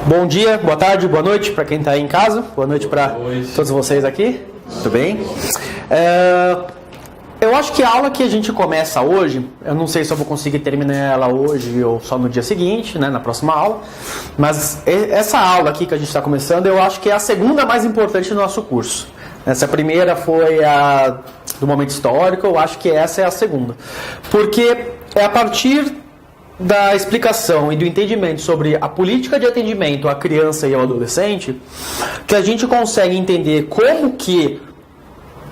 Bom dia, boa tarde, boa noite para quem está aí em casa. Boa noite para todos vocês aqui. Tudo bem? Eu acho que a aula que a gente começa hoje, eu não sei se eu vou conseguir terminar ela hoje ou só no dia seguinte, né, na próxima aula, mas essa aula aqui que a gente está começando, eu acho que é a segunda mais importante do nosso curso. Essa primeira foi a do momento histórico, eu acho que essa é a segunda. Porque é a partir da explicação e do entendimento sobre a política de atendimento à criança e ao adolescente que a gente consegue entender como que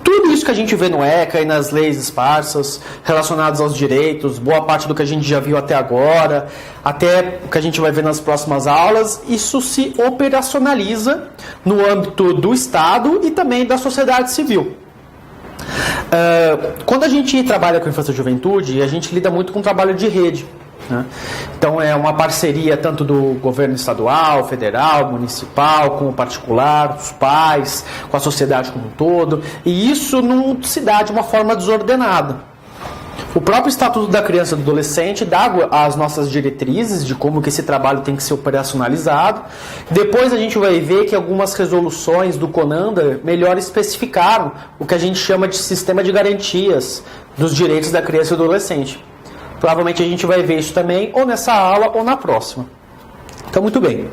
tudo isso que a gente vê no ECA e nas leis esparsas relacionadas aos direitos, boa parte do que a gente já viu até agora, até o que a gente vai ver nas próximas aulas, isso se operacionaliza no âmbito do Estado e também da sociedade civil. Quando a gente trabalha com infância e juventude, a gente lida muito com trabalho de rede, né? Então é uma parceria tanto do governo estadual, federal, municipal, com o particular, os pais, com a sociedade como um todo, e isso não se dá de uma forma desordenada. O próprio Estatuto da Criança e do Adolescente dá as nossas diretrizes de como que esse trabalho tem que ser operacionalizado. Depois a gente vai ver que algumas resoluções do CONANDA melhor especificaram o que a gente chama de sistema de garantias dos direitos da criança e do adolescente. Provavelmente a gente vai ver isso também ou nessa aula ou na próxima. Então, muito bem.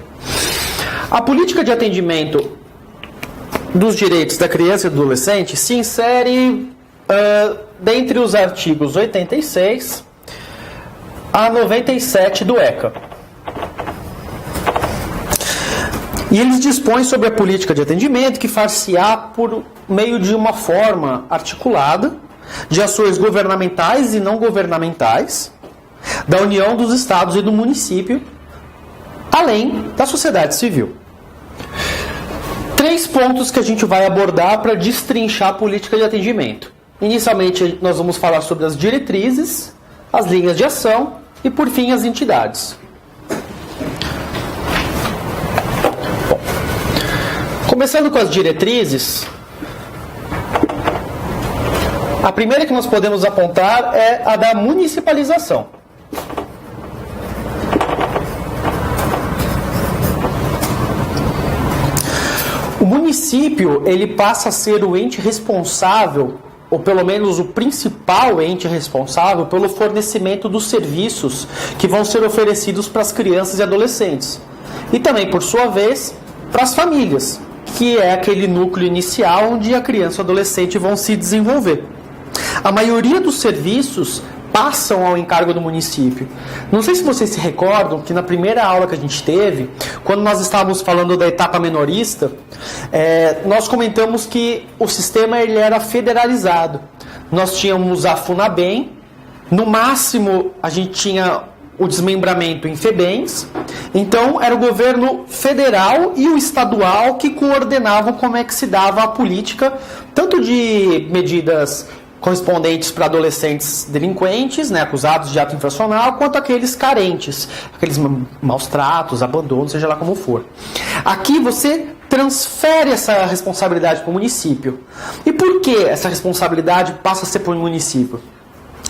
A política de atendimento dos direitos da criança e do adolescente se insere dentre os artigos 86 a 97 do ECA. E eles dispõem sobre a política de atendimento que far-se-á por meio de uma forma articulada de ações governamentais e não governamentais da União, dos Estados e do município, além da sociedade civil. 3 pontos que a gente vai abordar para destrinchar a política de atendimento. Inicialmente, nós vamos falar sobre as diretrizes, as linhas de ação e, por fim, as entidades. Bom, começando com as diretrizes, a primeira que nós podemos apontar é a da municipalização. O município, ele passa a ser o ente responsável, ou pelo menos o principal ente responsável pelo fornecimento dos serviços que vão ser oferecidos para as crianças e adolescentes. E também, por sua vez, para as famílias, que é aquele núcleo inicial onde a criança e o adolescente vão se desenvolver. A maioria dos serviços passam ao encargo do município. Não sei se vocês se recordam que na primeira aula que a gente teve, quando nós estávamos falando da etapa menorista, nós comentamos que o sistema ele era federalizado. Nós tínhamos a FUNABEM, no máximo a gente tinha o desmembramento em FEBEMs, então era o governo federal e o estadual que coordenavam como é que se dava a política, tanto de medidas correspondentes para adolescentes delinquentes, né, acusados de ato infracional, quanto aqueles carentes, aqueles maus tratos, abandono, seja lá como for. Aqui você transfere essa responsabilidade para o município. E por que essa responsabilidade passa a ser para o município?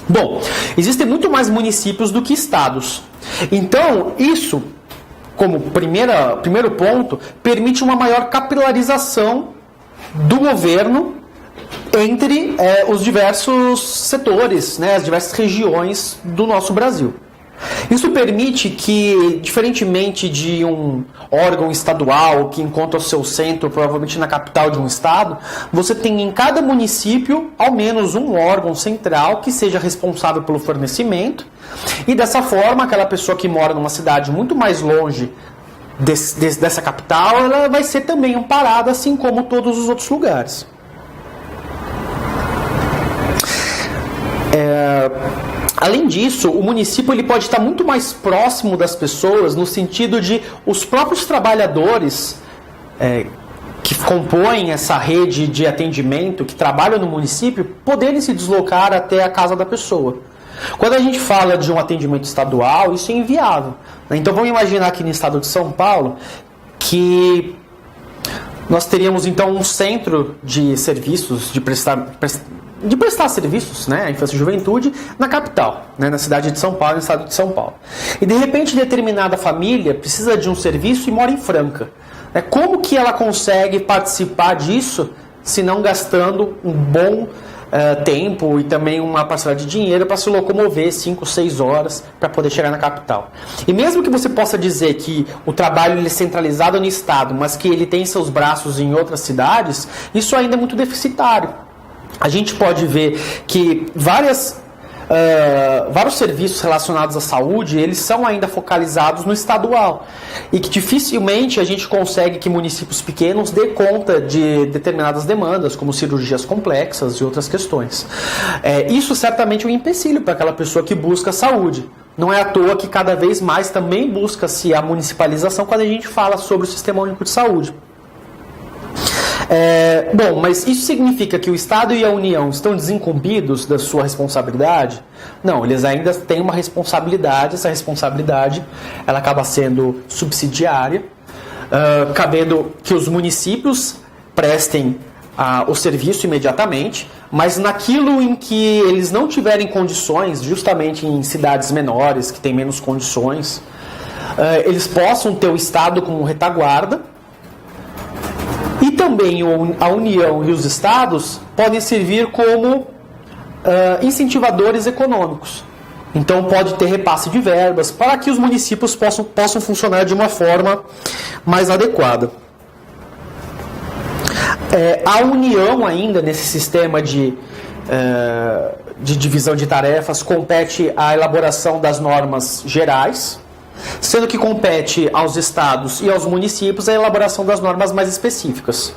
Bom, existem muito mais municípios do que estados. Então, isso, como primeiro ponto, permite uma maior capilarização do governo entre os diversos setores, né, as diversas regiões do nosso Brasil. Isso permite que, diferentemente de um órgão estadual que encontra o seu centro, provavelmente na capital de um estado, você tem em cada município, ao menos um órgão central que seja responsável pelo fornecimento, e dessa forma, aquela pessoa que mora numa cidade muito mais longe dessa capital, ela vai ser também amparada, assim como todos os outros lugares. Além disso, o município ele pode estar muito mais próximo das pessoas no sentido de os próprios trabalhadores que compõem essa rede de atendimento, que trabalham no município, poderem se deslocar até a casa da pessoa. Quando a gente fala de um atendimento estadual, isso é inviável. Então vamos imaginar aqui no estado de São Paulo que nós teríamos então um centro de serviços, de de prestar serviços, né, à infância e juventude na capital, né, na cidade de São Paulo, no estado de São Paulo. E de repente determinada família precisa de um serviço e mora em Franca. Como que ela consegue participar disso se não gastando um bom tempo e também uma parcela de dinheiro para se locomover 5, 6 horas para poder chegar na capital? E mesmo que você possa dizer que o trabalho ele é centralizado no estado, mas que ele tem seus braços em outras cidades, isso ainda é muito deficitário. A gente pode ver que vários serviços relacionados à saúde, eles são ainda focalizados no estadual e que dificilmente a gente consegue que municípios pequenos dê conta de determinadas demandas, como cirurgias complexas e outras questões. Isso certamente é um empecilho para aquela pessoa que busca saúde. Não é à toa que cada vez mais também busca-se a municipalização quando a gente fala sobre o Sistema Único de Saúde. Bom, mas isso significa que o Estado e a União estão desincumbidos da sua responsabilidade? Não, eles ainda têm uma responsabilidade. Essa responsabilidade ela acaba sendo subsidiária, cabendo que os municípios prestem o serviço imediatamente, mas naquilo em que eles não tiverem condições, justamente em cidades menores, que têm menos condições, eles possam ter o Estado como retaguarda. E também a União e os Estados podem servir como incentivadores econômicos. Então pode ter repasse de verbas para que os municípios possam funcionar de uma forma mais adequada. A União ainda nesse sistema de divisão de tarefas compete à elaboração das normas gerais, sendo que compete aos estados e aos municípios a elaboração das normas mais específicas.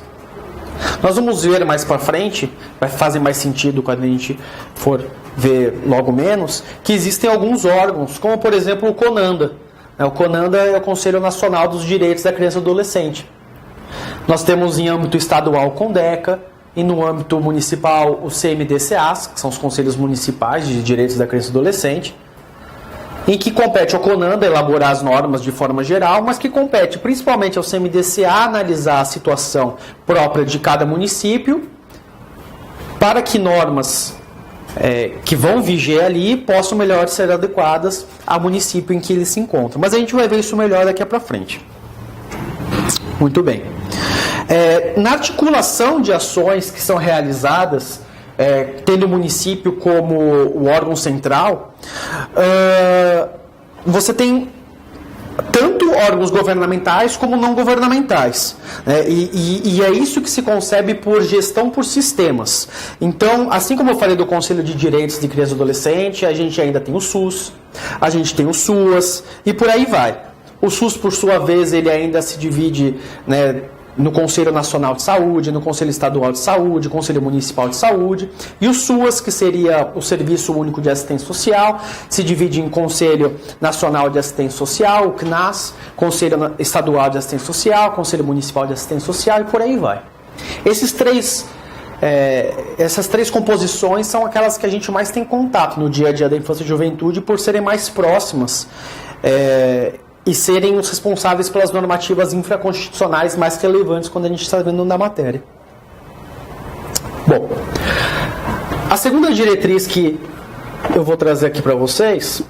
Nós vamos ver mais para frente, vai fazer mais sentido quando a gente for ver logo menos, que existem alguns órgãos, como por exemplo o CONANDA. O CONANDA é o Conselho Nacional dos Direitos da Criança e do Adolescente. Nós temos em âmbito estadual o CONDECA e no âmbito municipal o CMDCAs, que são os Conselhos Municipais de Direitos da Criança e do Adolescente, em que compete ao CONANDA elaborar as normas de forma geral, mas que compete principalmente ao CMDCA analisar a situação própria de cada município, para que normas que vão viger ali possam melhor ser adequadas ao município em que ele se encontra. Mas a gente vai ver isso melhor daqui para frente. Muito bem. Na articulação de ações que são realizadas, tendo o município como o órgão central, você tem tanto órgãos governamentais como não governamentais, e é isso que se concebe por gestão por sistemas. Então, assim como eu falei do Conselho de Direitos de Criança e Adolescente, a gente ainda tem o SUS, a gente tem o SUAS e por aí vai. O SUS, por sua vez, ele ainda se divide, no Conselho Nacional de Saúde, no Conselho Estadual de Saúde, Conselho Municipal de Saúde, e o SUAS, que seria o Serviço Único de Assistência Social, se divide em Conselho Nacional de Assistência Social, o CNAS, Conselho Estadual de Assistência Social, Conselho Municipal de Assistência Social e por aí vai. Essas três composições são aquelas que a gente mais tem contato no dia a dia da infância e juventude por serem mais próximas e serem os responsáveis pelas normativas infraconstitucionais mais relevantes quando a gente está vendo na matéria. Bom, a segunda diretriz que eu vou trazer aqui para vocês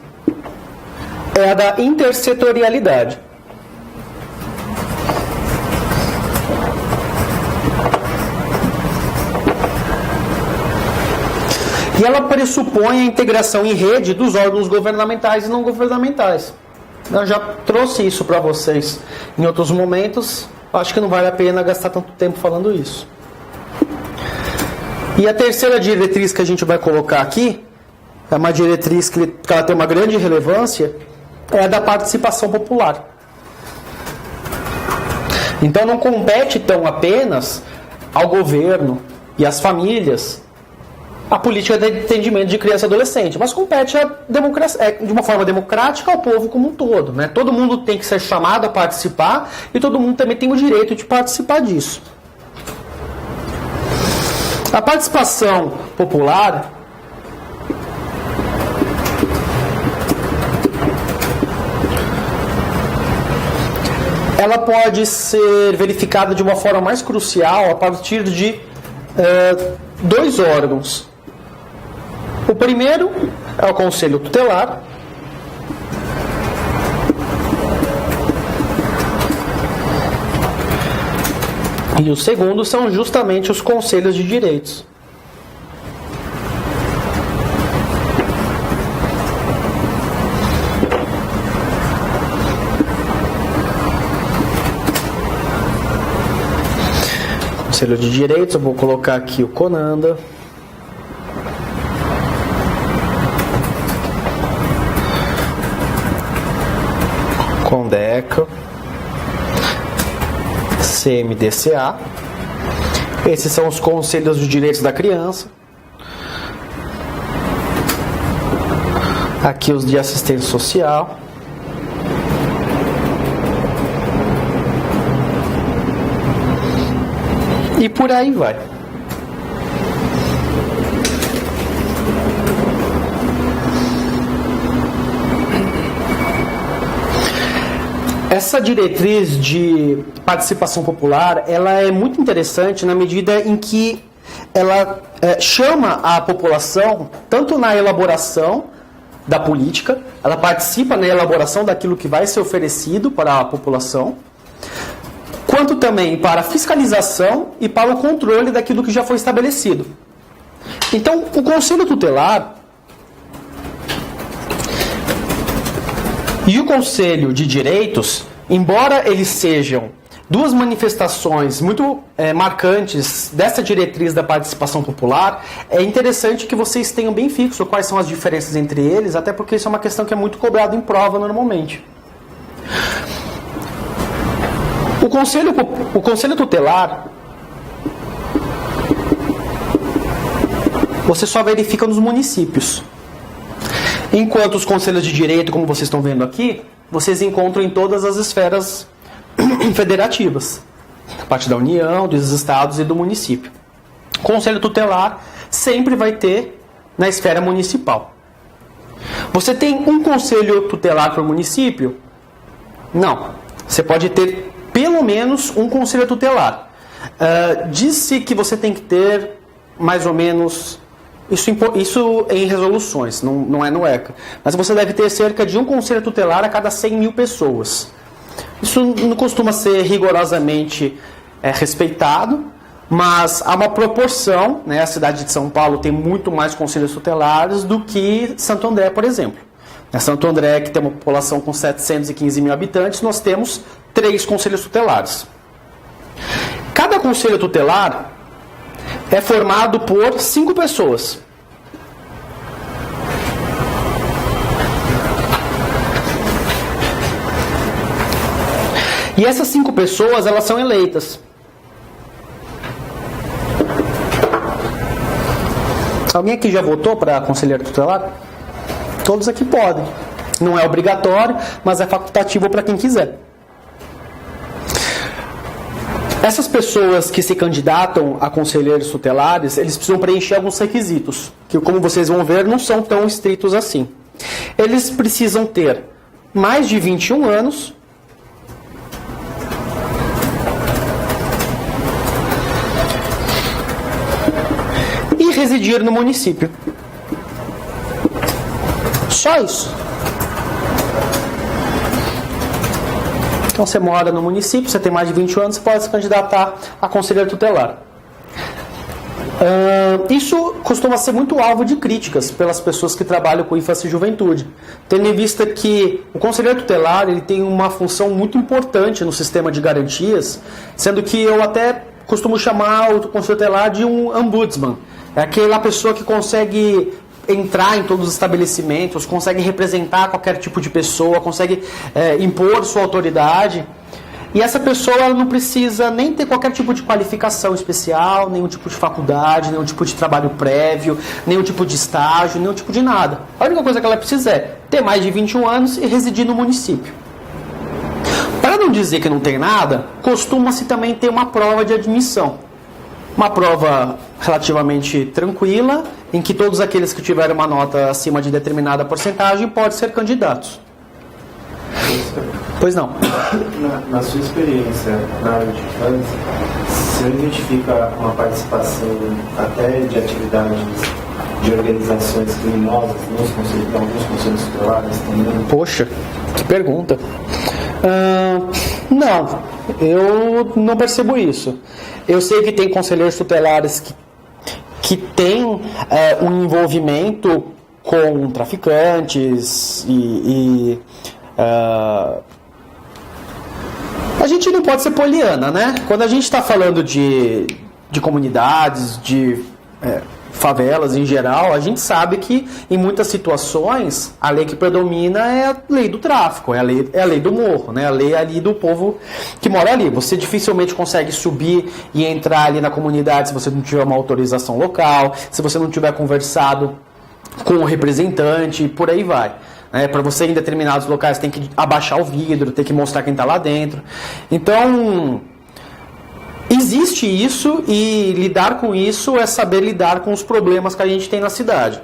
é a da intersetorialidade. E ela pressupõe a integração em rede dos órgãos governamentais e não governamentais. Eu já trouxe isso para vocês em outros momentos, acho que não vale a pena gastar tanto tempo falando isso. E a terceira diretriz que a gente vai colocar aqui, é uma diretriz que ela tem uma grande relevância, é a da participação popular. Então não compete tão apenas ao governo e às famílias a política de atendimento de criança e adolescente, mas compete de uma forma democrática ao povo como um todo. Todo mundo tem que ser chamado a participar e todo mundo também tem o direito de participar disso. A participação popular ela pode ser verificada de uma forma mais crucial a partir de dois órgãos primeiro é o Conselho Tutelar. E o segundo são justamente os Conselhos de Direitos. Conselho de Direitos, eu vou colocar aqui o CONANDA. CONDECA, CMDCA. Esses são os Conselhos de Direitos da Criança. Aqui os de assistência social. E por aí vai. Essa diretriz de participação popular, ela é muito interessante na medida em que ela chama a população, tanto na elaboração da política, ela participa na elaboração daquilo que vai ser oferecido para a população, quanto também para a fiscalização e para o controle daquilo que já foi estabelecido. Então, o Conselho Tutelar e o Conselho de Direitos, embora eles sejam duas manifestações muito marcantes dessa diretriz da participação popular, é interessante que vocês tenham bem fixo quais são as diferenças entre eles, até porque isso é uma questão que é muito cobrada em prova normalmente. O Conselho Tutelar, você só verifica nos municípios. Enquanto os Conselhos de Direito, como vocês estão vendo aqui, vocês encontram em todas as esferas federativas. A parte da União, dos estados e do município. Conselho Tutelar sempre vai ter na esfera municipal. Você tem um Conselho Tutelar para o município? Não. Você pode ter pelo menos um Conselho Tutelar. Diz-se que você tem que ter mais ou menos... Isso em resoluções, não é no ECA. Mas você deve ter cerca de um Conselho Tutelar a cada 100 mil pessoas. Isso não costuma ser rigorosamente respeitado, mas há uma proporção, né? A cidade de São Paulo tem muito mais conselhos tutelares do que Santo André, por exemplo. Santo André, que tem uma população com 715 mil habitantes, nós temos 3 conselhos tutelares. Cada conselho tutelar é formado por 5 pessoas. E essas 5 pessoas, elas são eleitas. Alguém aqui já votou para conselheiro tutelar? Todos aqui podem. Não é obrigatório, mas é facultativo para quem quiser. Essas pessoas que se candidatam a conselheiros tutelares, eles precisam preencher alguns requisitos, que, como vocês vão ver, não são tão estritos assim. Eles precisam ter mais de 21 anos, e residir no município. Só isso. Então você mora no município, você tem mais de 20 anos, você pode se candidatar a conselheiro tutelar. Isso costuma ser muito alvo de críticas pelas pessoas que trabalham com infância e juventude, tendo em vista que o conselheiro tutelar ele tem uma função muito importante no sistema de garantias, sendo que eu até costumo chamar o conselheiro tutelar de um ombudsman. É aquela pessoa que consegue entrar em todos os estabelecimentos, consegue representar qualquer tipo de pessoa, consegue impor sua autoridade. E essa pessoa ela não precisa nem ter qualquer tipo de qualificação especial, nenhum tipo de faculdade, nenhum tipo de trabalho prévio, nenhum tipo de estágio, nenhum tipo de nada. A única coisa que ela precisa é ter mais de 21 anos e residir no município. Para não dizer que não tem nada, costuma-se também ter uma prova de admissão. Uma prova relativamente tranquila, em que todos aqueles que tiverem uma nota acima de determinada porcentagem podem ser candidatos. Pois não. Na sua experiência na área de infância, você identifica uma participação até de atividades de organizações criminosas em alguns conselhos tutelares também? Poxa, que pergunta. Não, eu não percebo isso. Eu sei que tem conselheiros tutelares que têm um envolvimento com traficantes a gente não pode ser poliana, né? Quando a gente está falando de comunidades, de favelas em geral, a gente sabe que em muitas situações a lei que predomina é a lei do tráfico, é a lei do morro, né? A lei ali do povo que mora ali. Você dificilmente consegue subir e entrar ali na comunidade se você não tiver uma autorização local, se você não tiver conversado com o representante, e por aí vai. Para você ir em determinados locais tem que abaixar o vidro, tem que mostrar quem está lá dentro. Então, existe isso, e lidar com isso é saber lidar com os problemas que a gente tem na cidade.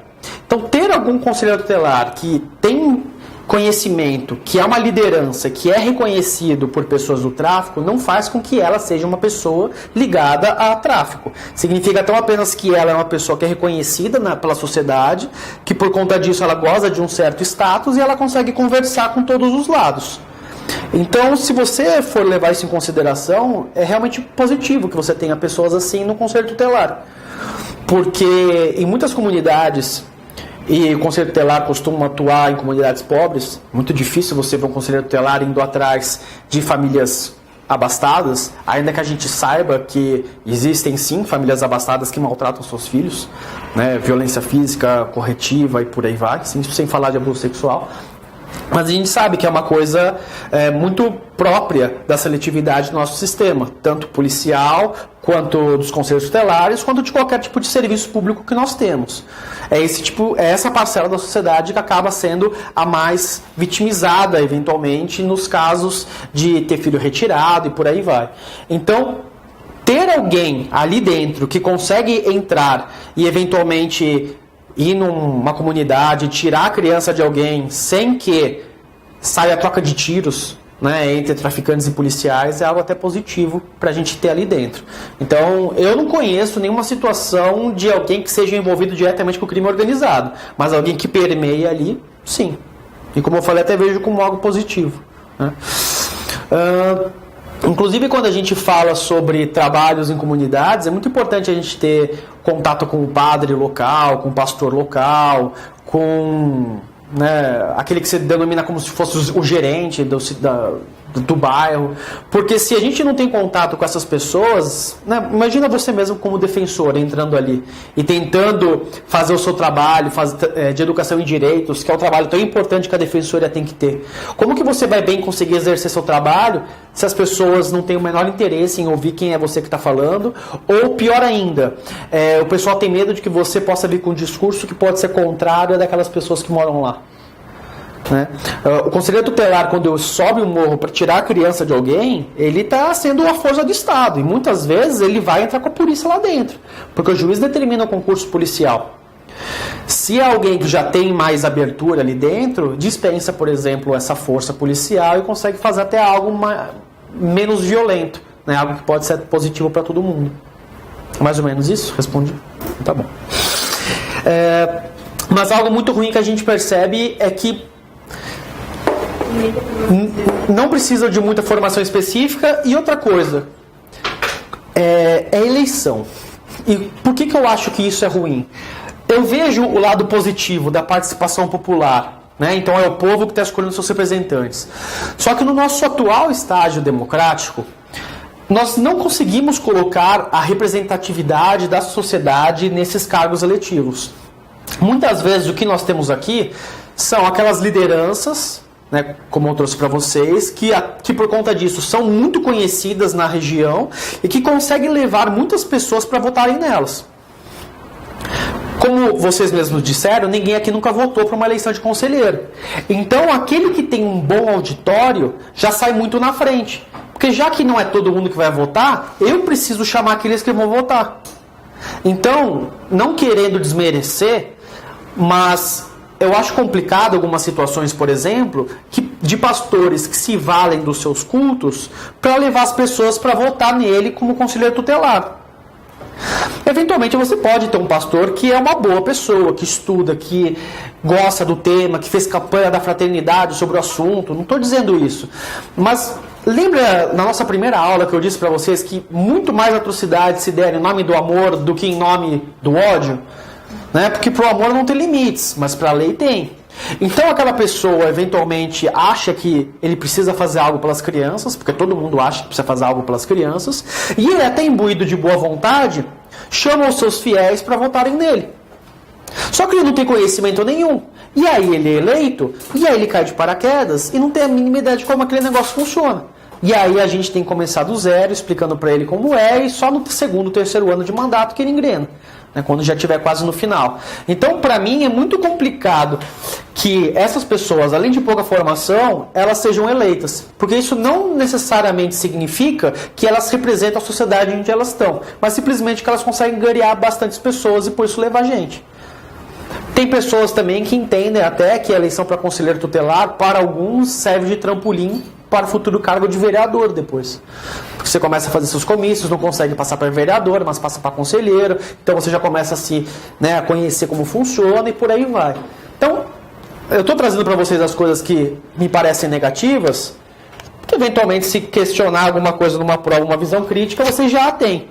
Então, ter algum conselheiro tutelar que tem conhecimento, que é uma liderança, que é reconhecido por pessoas do tráfico, não faz com que ela seja uma pessoa ligada a tráfico. Significa tão apenas que ela é uma pessoa que é reconhecida pela sociedade, que por conta disso ela goza de um certo status e ela consegue conversar com todos os lados. Então, se você for levar isso em consideração, é realmente positivo que você tenha pessoas assim no conselho tutelar. Porque em muitas comunidades, e o conselho tutelar costuma atuar em comunidades pobres, muito difícil você ver um conselheiro tutelar indo atrás de famílias abastadas, ainda que a gente saiba que existem sim famílias abastadas que maltratam seus filhos, né, violência física, corretiva e por aí vai, sem falar de abuso sexual. Mas a gente sabe que é uma coisa muito própria da seletividade do nosso sistema, tanto policial, quanto dos conselhos tutelares, quanto de qualquer tipo de serviço público que nós temos. É essa parcela da sociedade que acaba sendo a mais vitimizada, eventualmente, nos casos de ter filho retirado e por aí vai. Então, ter alguém ali dentro que consegue entrar e, eventualmente, ir numa comunidade, tirar a criança de alguém sem que saia a troca de tiros, né, entre traficantes e policiais, é algo até positivo para a gente ter ali dentro. Então, eu não conheço nenhuma situação de alguém que seja envolvido diretamente com o crime organizado, mas alguém que permeia ali, sim. E como eu falei, até vejo como algo positivo, né? Inclusive, quando a gente fala sobre trabalhos em comunidades, é muito importante a gente ter contato com o padre local, com o pastor local, com, né, aquele que se denomina como se fosse o gerente do bairro. Porque se a gente não tem contato com essas pessoas, né, imagina você mesmo como defensor entrando ali e tentando fazer o seu trabalho de educação em direitos, que é um trabalho tão importante que a defensoria tem que ter. Como que você vai bem conseguir exercer seu trabalho se as pessoas não têm o menor interesse em ouvir quem é você que está falando? Ou pior ainda, o pessoal tem medo de que você possa vir com um discurso que pode ser contrário a daquelas pessoas que moram lá. Né? O conselheiro tutelar, quando sobe o morro para tirar a criança de alguém, ele está sendo a força do Estado, e muitas vezes ele vai entrar com a polícia lá dentro, porque o juiz determina o concurso policial. Se é alguém que já tem mais abertura ali dentro, dispensa, por exemplo, essa força policial e consegue fazer até algo menos violento, né? Algo que pode ser positivo para todo mundo. Mais ou menos isso? Respondi? Tá bom. Mas algo muito ruim que a gente percebe é que não precisa de muita formação específica. E outra coisa, é eleição. E por que eu acho que isso é ruim? Eu vejo o lado positivo da participação popular, né? Então é o povo que está escolhendo seus representantes. Só que no nosso atual estágio democrático, nós não conseguimos colocar a representatividade da sociedade nesses cargos eletivos. Muitas vezes o que nós temos aqui são aquelas lideranças, né, como eu trouxe para vocês, que por conta disso são muito conhecidas na região e que conseguem levar muitas pessoas para votarem nelas. Como vocês mesmos disseram, ninguém aqui nunca votou para uma eleição de conselheiro. Então, aquele que tem um bom auditório já sai muito na frente. Porque já que não é todo mundo que vai votar, eu preciso chamar aqueles que vão votar. Então, não querendo desmerecer, mas eu acho complicado algumas situações, por exemplo, de pastores que se valem dos seus cultos para levar as pessoas para votar nele como conselheiro tutelar. Eventualmente você pode ter um pastor que é uma boa pessoa, que estuda, que gosta do tema, que fez campanha da fraternidade sobre o assunto. Não estou dizendo isso. Mas lembra na nossa primeira aula que eu disse para vocês que muito mais atrocidade se der em nome do amor do que em nome do ódio? Né? Porque para o amor não tem limites, mas para a lei tem. Então aquela pessoa eventualmente acha que ele precisa fazer algo pelas crianças, porque todo mundo acha que precisa fazer algo pelas crianças, e ele até imbuído de boa vontade, chama os seus fiéis para votarem nele. Só que ele não tem conhecimento nenhum. E aí ele é eleito, e aí ele cai de paraquedas, e não tem a mínima ideia de como aquele negócio funciona. E aí a gente tem que começar do zero, explicando para ele como é, e só no segundo, terceiro ano de mandato que ele engrena. Quando já estiver quase no final. Então, para mim, é muito complicado que essas pessoas, além de pouca formação, elas sejam eleitas. Porque isso não necessariamente significa que elas representam a sociedade onde elas estão, mas simplesmente que elas conseguem ganhar bastantes pessoas e por isso levar gente. Tem pessoas também que entendem até que a eleição para conselheiro tutelar, para alguns, serve de trampolim para o futuro cargo de vereador depois. Porque você começa a fazer seus comícios, não consegue passar para vereador, mas passa para conselheiro, então você já começa a conhecer como funciona e por aí vai. Então, eu estou trazendo para vocês as coisas que me parecem negativas, porque eventualmente se questionar alguma coisa numa prova, uma visão crítica, vocês já a têm.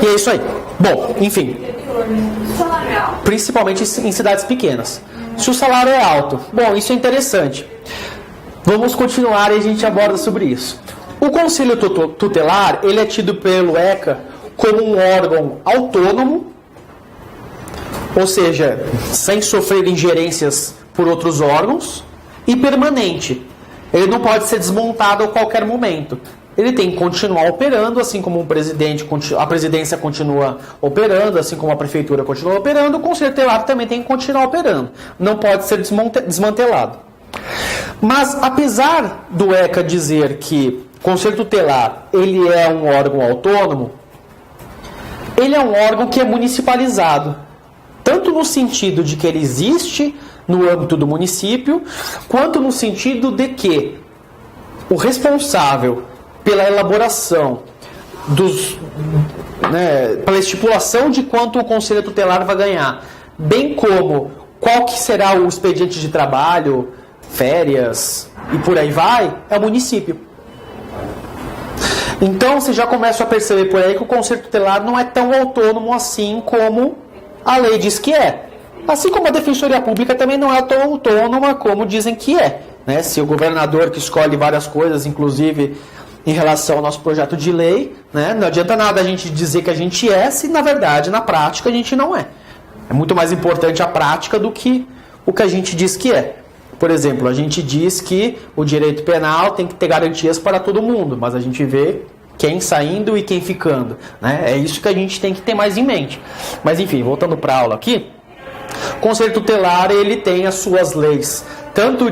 E é isso aí. Bom, enfim. Principalmente em cidades pequenas. Se o salário é alto, bom, isso é interessante. Vamos continuar e a gente aborda sobre isso. O Conselho Tutelar, ele é tido pelo ECA como um órgão autônomo, ou seja, sem sofrer ingerências por outros órgãos, e permanente. Ele não pode ser desmontado a qualquer momento. Ele tem que continuar operando, assim como a presidência continua operando, assim como a prefeitura continua operando, o Conselho Tutelar também tem que continuar operando. Não pode ser desmantelado. Mas, apesar do ECA dizer que o Conselho Tutelar ele é um órgão autônomo, ele é um órgão que é municipalizado. Tanto no sentido de que ele existe no âmbito do município, quanto no sentido de que o responsável pela elaboração pela estipulação de quanto o Conselho Tutelar vai ganhar, bem como qual que será o expediente de trabalho, férias e por aí vai, é o município. Então você já começa a perceber por aí que o Conselho Tutelar não é tão autônomo assim como a lei diz que é. Assim como a Defensoria Pública também não é tão autônoma como dizem que é. Se o governador que escolhe várias coisas, inclusive em relação ao nosso projeto de lei, não adianta nada a gente dizer que a gente é, se na verdade, na prática, a gente não é. É muito mais importante a prática do que o que a gente diz que é. Por exemplo, a gente diz que o direito penal tem que ter garantias para todo mundo, mas a gente vê quem saindo e quem ficando. É isso que a gente tem que ter mais em mente. Mas enfim, voltando para a aula aqui, o Conselho Tutelar ele tem as suas leis, tanto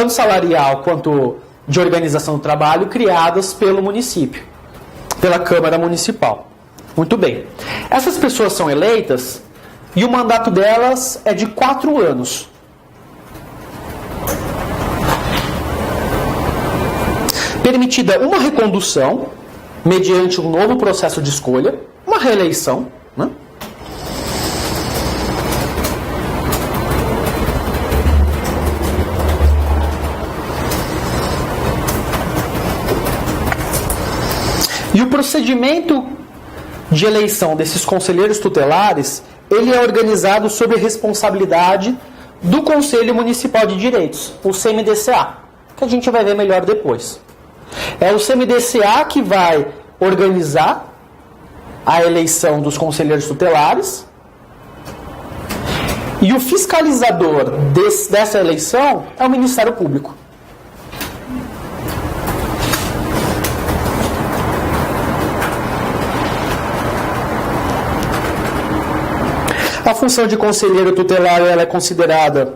salarial quanto de organização do trabalho, criadas pelo município, pela Câmara Municipal. Muito bem. Essas pessoas são eleitas e o mandato delas é de 4 anos. Permitida uma recondução mediante um novo processo de escolha, uma reeleição, E o procedimento de eleição desses conselheiros tutelares, ele é organizado sob a responsabilidade do Conselho Municipal de Direitos, o CMDCA, que a gente vai ver melhor depois. É o CMDCA que vai organizar a eleição dos conselheiros tutelares e o fiscalizador dessa eleição é o Ministério Público. A função de conselheiro tutelar ela é considerada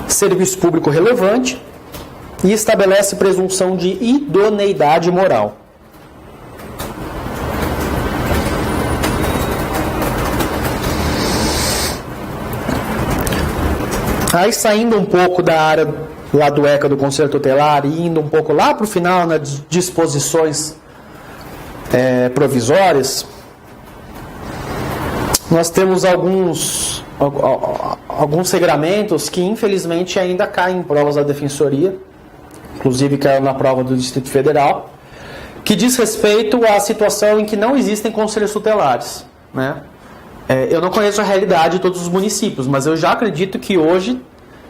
serviço público relevante e estabelece presunção de idoneidade moral. Aí saindo um pouco da área lá do ECA do Conselho Tutelar e indo um pouco lá para o final nas disposições provisórias, nós temos alguns regramentos que infelizmente ainda caem em provas da Defensoria, inclusive caiu na prova do Distrito Federal, que diz respeito à situação em que não existem conselhos tutelares, né? Eu não conheço a realidade de todos os municípios, mas eu já acredito que hoje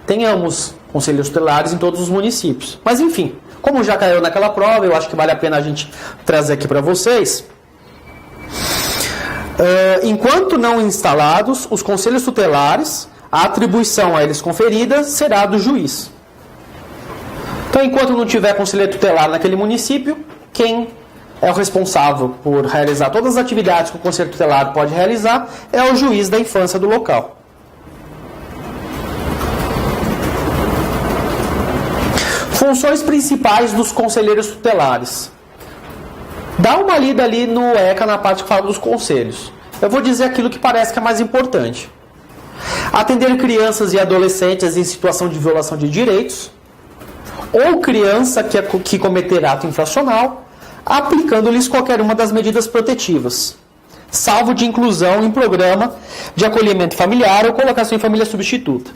tenhamos conselhos tutelares em todos os municípios. Mas enfim, como já caiu naquela prova, eu acho que vale a pena a gente trazer aqui para vocês. Enquanto não instalados, os conselhos tutelares, a atribuição a eles conferida será do juiz. Então, enquanto não tiver conselheiro tutelar naquele município, quem é o responsável por realizar todas as atividades que o conselho tutelar pode realizar é o juiz da infância do local. Funções principais dos conselheiros tutelares. Dá uma lida ali no ECA, na parte que fala dos conselhos. Eu vou dizer aquilo que parece que é mais importante. Atender crianças e adolescentes em situação de violação de direitos, ou criança que cometer ato infracional, aplicando-lhes qualquer uma das medidas protetivas, salvo de inclusão em programa de acolhimento familiar ou colocação em família substituta.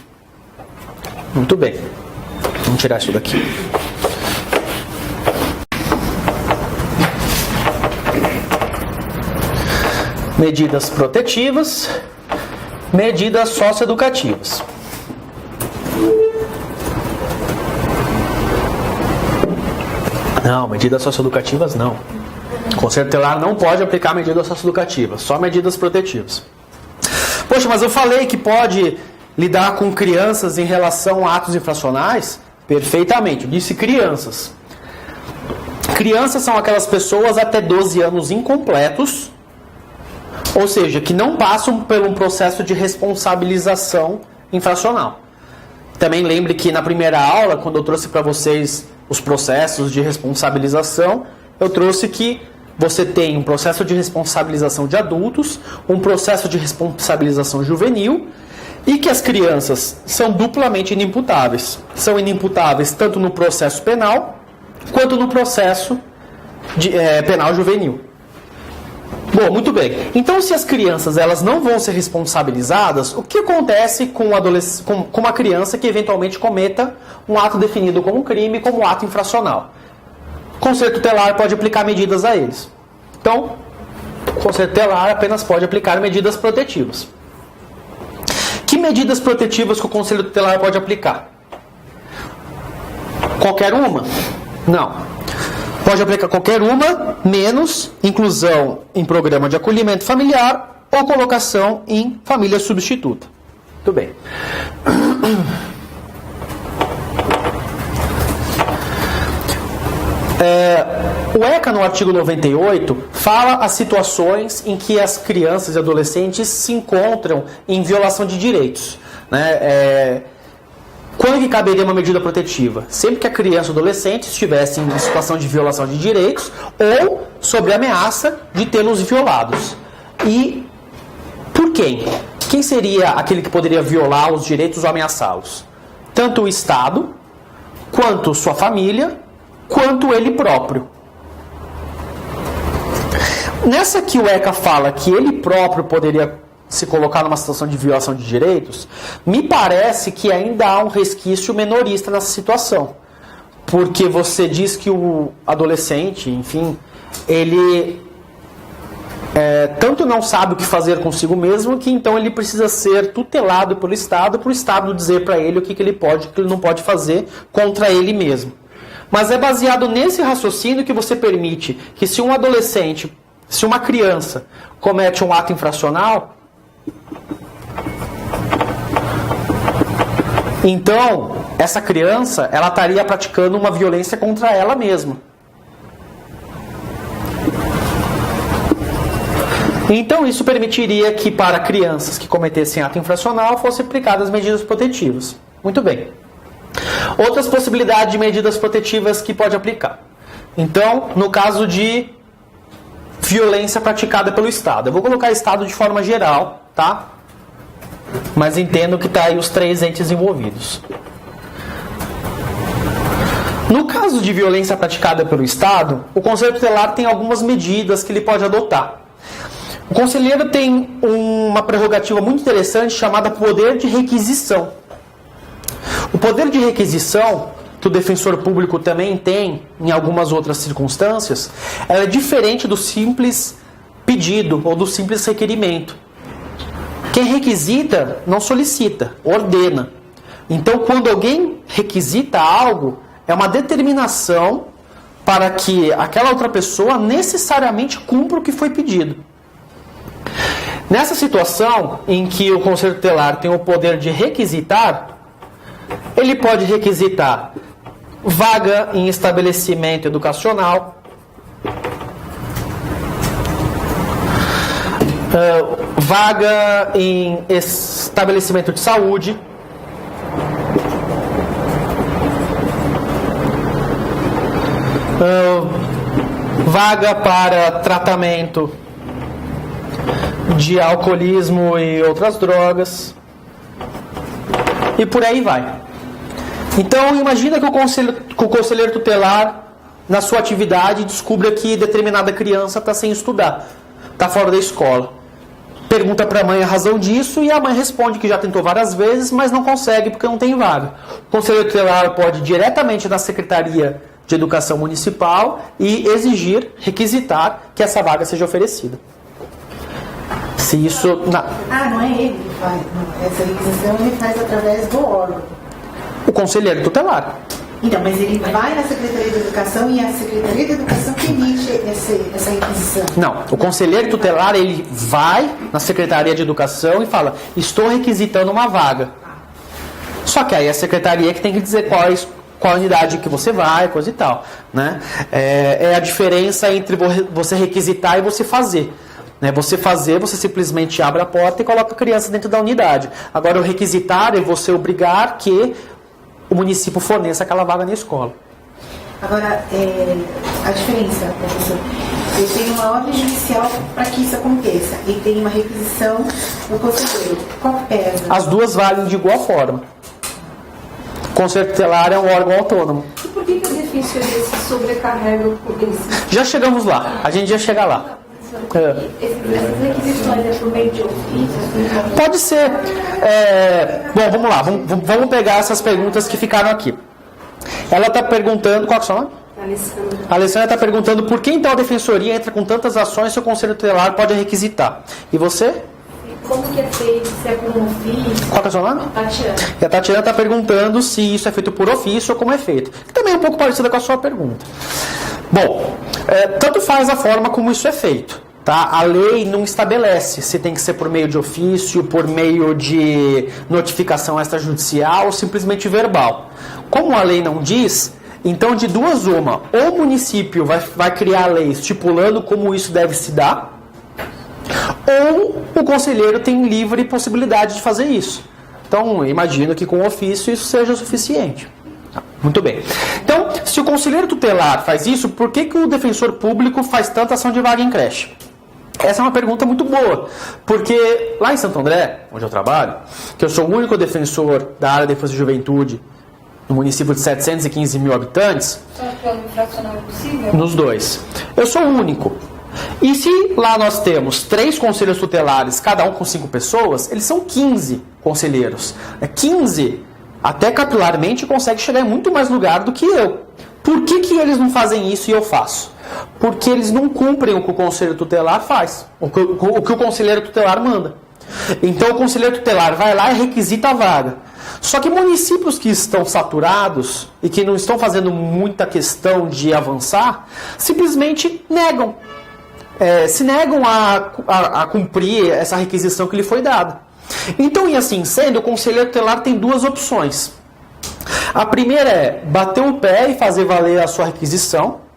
Muito bem. Vamos tirar isso daqui. Medidas protetivas, medidas socioeducativas. Não, medidas socioeducativas não. O Conselho Tutelar não pode aplicar medidas socioeducativas, só medidas protetivas. Poxa, mas eu falei que pode lidar com crianças em relação a atos infracionais? Perfeitamente, eu disse crianças. Crianças são aquelas pessoas até 12 anos incompletos, ou seja, que não passam por um processo de responsabilização infracional. Também lembre que na primeira aula, quando eu trouxe para vocês os processos de responsabilização, eu trouxe que você tem um processo de responsabilização de adultos, um processo de responsabilização juvenil, e que as crianças são duplamente inimputáveis. São inimputáveis tanto no processo penal, quanto no processo penal juvenil. Bom, muito bem. Então, se as crianças elas não vão ser responsabilizadas, o que acontece com uma criança que eventualmente cometa um ato definido como crime, como ato infracional? O Conselho Tutelar pode aplicar medidas a eles. Então, o Conselho Tutelar apenas pode aplicar medidas protetivas. Que medidas protetivas que o Conselho Tutelar pode aplicar? Qualquer uma? Não. Pode aplicar qualquer uma, menos inclusão em programa de acolhimento familiar ou colocação em família substituta. Muito bem. O ECA, no artigo 98, fala as situações em que as crianças e adolescentes se encontram em violação de direitos, né? Quando que caberia uma medida protetiva? Sempre que a criança ou adolescente estivesse em situação de violação de direitos ou sob ameaça de tê-los violados. E por quem? Quem seria aquele que poderia violar os direitos ou ameaçá-los? Tanto o Estado, quanto sua família, quanto ele próprio. Nessa que o ECA fala que ele próprio poderia se colocar numa situação de violação de direitos, me parece que ainda há um resquício menorista nessa situação. Porque você diz que o adolescente, enfim, ele tanto não sabe o que fazer consigo mesmo, que então ele precisa ser tutelado pelo Estado, para o Estado dizer para ele o que ele pode e o que ele não pode fazer contra ele mesmo. Mas é baseado nesse raciocínio que você permite que se um adolescente, se uma criança comete um ato infracional, então essa criança ela estaria praticando uma violência contra ela mesma. Então isso permitiria que para crianças que cometessem ato infracional fossem aplicadas medidas protetivas. Muito bem. Outras possibilidades de medidas protetivas que pode aplicar. Então, no caso de violência praticada pelo Estado. Eu vou colocar Estado de forma geral, tá? Mas entendo que está aí os três entes envolvidos. No caso de violência praticada pelo Estado, o Conselho Tutelar tem algumas medidas que ele pode adotar. O conselheiro tem uma prerrogativa muito interessante chamada poder de requisição. O poder de requisição, que o defensor público também tem em algumas outras circunstâncias, ela é diferente do simples pedido ou do simples requerimento. Quem requisita não solicita, ordena. Então, quando alguém requisita algo, é uma determinação para que aquela outra pessoa necessariamente cumpra o que foi pedido. Nessa situação em que o Conselho Tutelar tem o poder de requisitar, ele pode requisitar vaga em estabelecimento educacional, vaga em estabelecimento de saúde, vaga para tratamento de alcoolismo e outras drogas, e por aí vai. Então, imagina que o conselheiro tutelar, na sua atividade, descubra que determinada criança está sem estudar, está fora da escola. Pergunta para a mãe a razão disso e a mãe responde que já tentou várias vezes, mas não consegue porque não tem vaga. O conselheiro tutelar pode ir diretamente na Secretaria de Educação Municipal e exigir, requisitar que essa vaga seja oferecida. Se isso... não é ele que faz. Essa requisição ele faz através do órgão. O conselheiro tutelar. Então, mas ele vai na Secretaria de Educação e a Secretaria de Educação que emite essa requisição. Não, o conselheiro tutelar, ele vai na Secretaria de Educação e fala, estou requisitando uma vaga. Só que aí a Secretaria que tem que dizer qual unidade que você vai, coisa e tal. Né? É a diferença entre você requisitar e você fazer. Né? Você fazer, você simplesmente abre a porta e coloca a criança dentro da unidade. Agora, o requisitar é você obrigar que o município forneça aquela vaga na escola. Agora, a diferença, professor, eu tenho uma ordem judicial para que isso aconteça e tem uma requisição do conselheiro. Qual pesa? As duas valem de igual forma. O Conselho Tutelar é um órgão autônomo. E por que a defensoria se sobrecarrega por isso? Já chegamos lá, a gente já chega lá. Essas requisições é por meio de ofício? Pode ser. Bom, vamos lá. Vamos pegar essas perguntas que ficaram aqui. Ela está perguntando... Qual é o seu nome? Alessandra. A Alessandra está perguntando por que então a defensoria entra com tantas ações se o Conselho Tutelar pode requisitar. E você? Como que é feito? Se é por um ofício? Qual é o seu nome? Tatiana. E a Tatiana está perguntando se isso é feito por ofício ou como é feito. Que também é um pouco parecida com a sua pergunta. Bom, tanto faz a forma como isso é feito. Tá? A lei não estabelece se tem que ser por meio de ofício, por meio de notificação extrajudicial ou simplesmente verbal. Como a lei não diz, então de duas uma, ou o município vai criar a lei estipulando como isso deve se dar, ou o conselheiro tem livre possibilidade de fazer isso. Então, imagino que com ofício isso seja suficiente. Muito bem. Então, se o conselheiro tutelar faz isso, por que o defensor público faz tanta ação de vaga em creche? Essa é uma pergunta muito boa, porque lá em Santo André, onde eu trabalho, que eu sou o único defensor da área de defesa e juventude no município de 715 mil habitantes, Fracional é possível? nos dois, eu sou o único. E se lá nós temos 3 conselheiros tutelares, cada um com 5 pessoas, eles são 15 conselheiros. 15, até capilarmente, consegue chegar em muito mais lugar do que eu. Por que eles não fazem isso e eu faço? Porque eles não cumprem o que o conselho tutelar faz, o que o conselheiro tutelar manda. Então o conselheiro tutelar vai lá e requisita a vaga. Só que municípios que estão saturados e que não estão fazendo muita questão de avançar, simplesmente negam. Se negam a cumprir essa requisição que lhe foi dada. Então, e assim sendo, o conselheiro tutelar tem 2 opções. A primeira é bater o pé e fazer valer a sua requisição.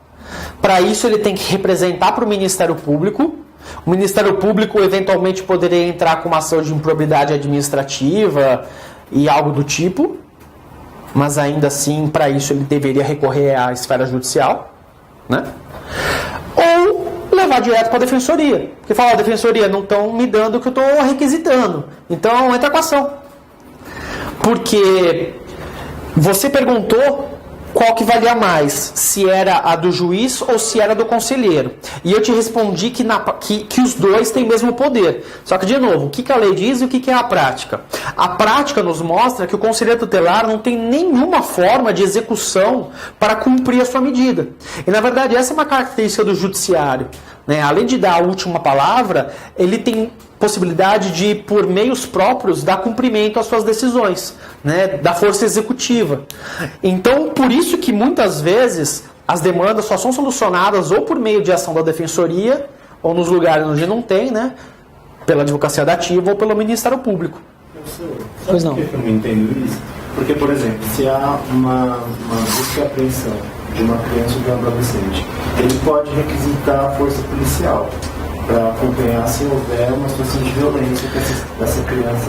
Para isso, ele tem que representar para o Ministério Público. O Ministério Público, eventualmente, poderia entrar com uma ação de improbidade administrativa e algo do tipo. Mas, ainda assim, para isso, ele deveria recorrer à esfera judicial. Né? Ou levar direto para a defensoria. Porque fala, defensoria, não estão me dando o que eu estou requisitando. Então, entra com a ação. Porque você perguntou qual que valia mais, se era a do juiz ou se era do conselheiro. E eu te respondi que os dois têm o mesmo poder. Só que, de novo, o que a lei diz e o que é a prática? A prática nos mostra que o conselheiro tutelar não tem nenhuma forma de execução para cumprir a sua medida. E, na verdade, essa é uma característica do judiciário, né? Além de dar a última palavra, ele tem possibilidade de, por meios próprios, dar cumprimento às suas decisões, né, da força executiva. Então, por isso que muitas vezes as demandas só são solucionadas ou por meio de ação da defensoria, ou nos lugares onde não tem, né, pela advocacia dativa ou pelo Ministério Público. Pois não. Por que eu não entendo isso? Porque, por exemplo, se há uma busca e apreensão de uma criança ou de um adolescente, ele pode requisitar a força policial para acompanhar se houver uma situação de violência que essa criança,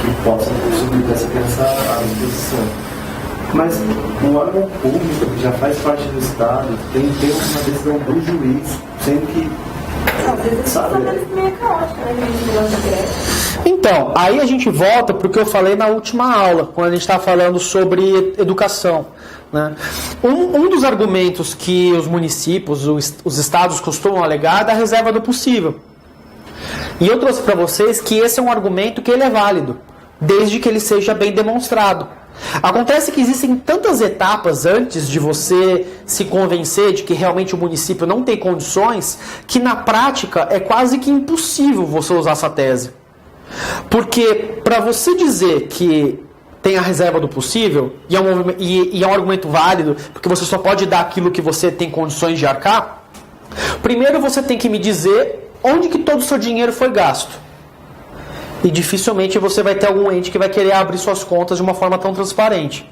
que possa subir dessa criança à disposição. Mas o órgão público, que já faz parte do Estado, tem que ter uma decisão do juiz, sendo que... Então, aí a gente volta para o que eu falei na última aula, quando a gente estava falando sobre educação, né? Um dos argumentos que os municípios, os estados costumam alegar é da reserva do possível. E eu trouxe para vocês que esse é um argumento que ele é válido, desde que ele seja bem demonstrado. Acontece que existem tantas etapas antes de você se convencer de que realmente o município não tem condições, que na prática é quase que impossível você usar essa tese. Porque para você dizer que tem a reserva do possível, e é um argumento válido, porque você só pode dar aquilo que você tem condições de arcar, primeiro você tem que me dizer onde que todo o seu dinheiro foi gasto. E dificilmente você vai ter algum ente que vai querer abrir suas contas de uma forma tão transparente.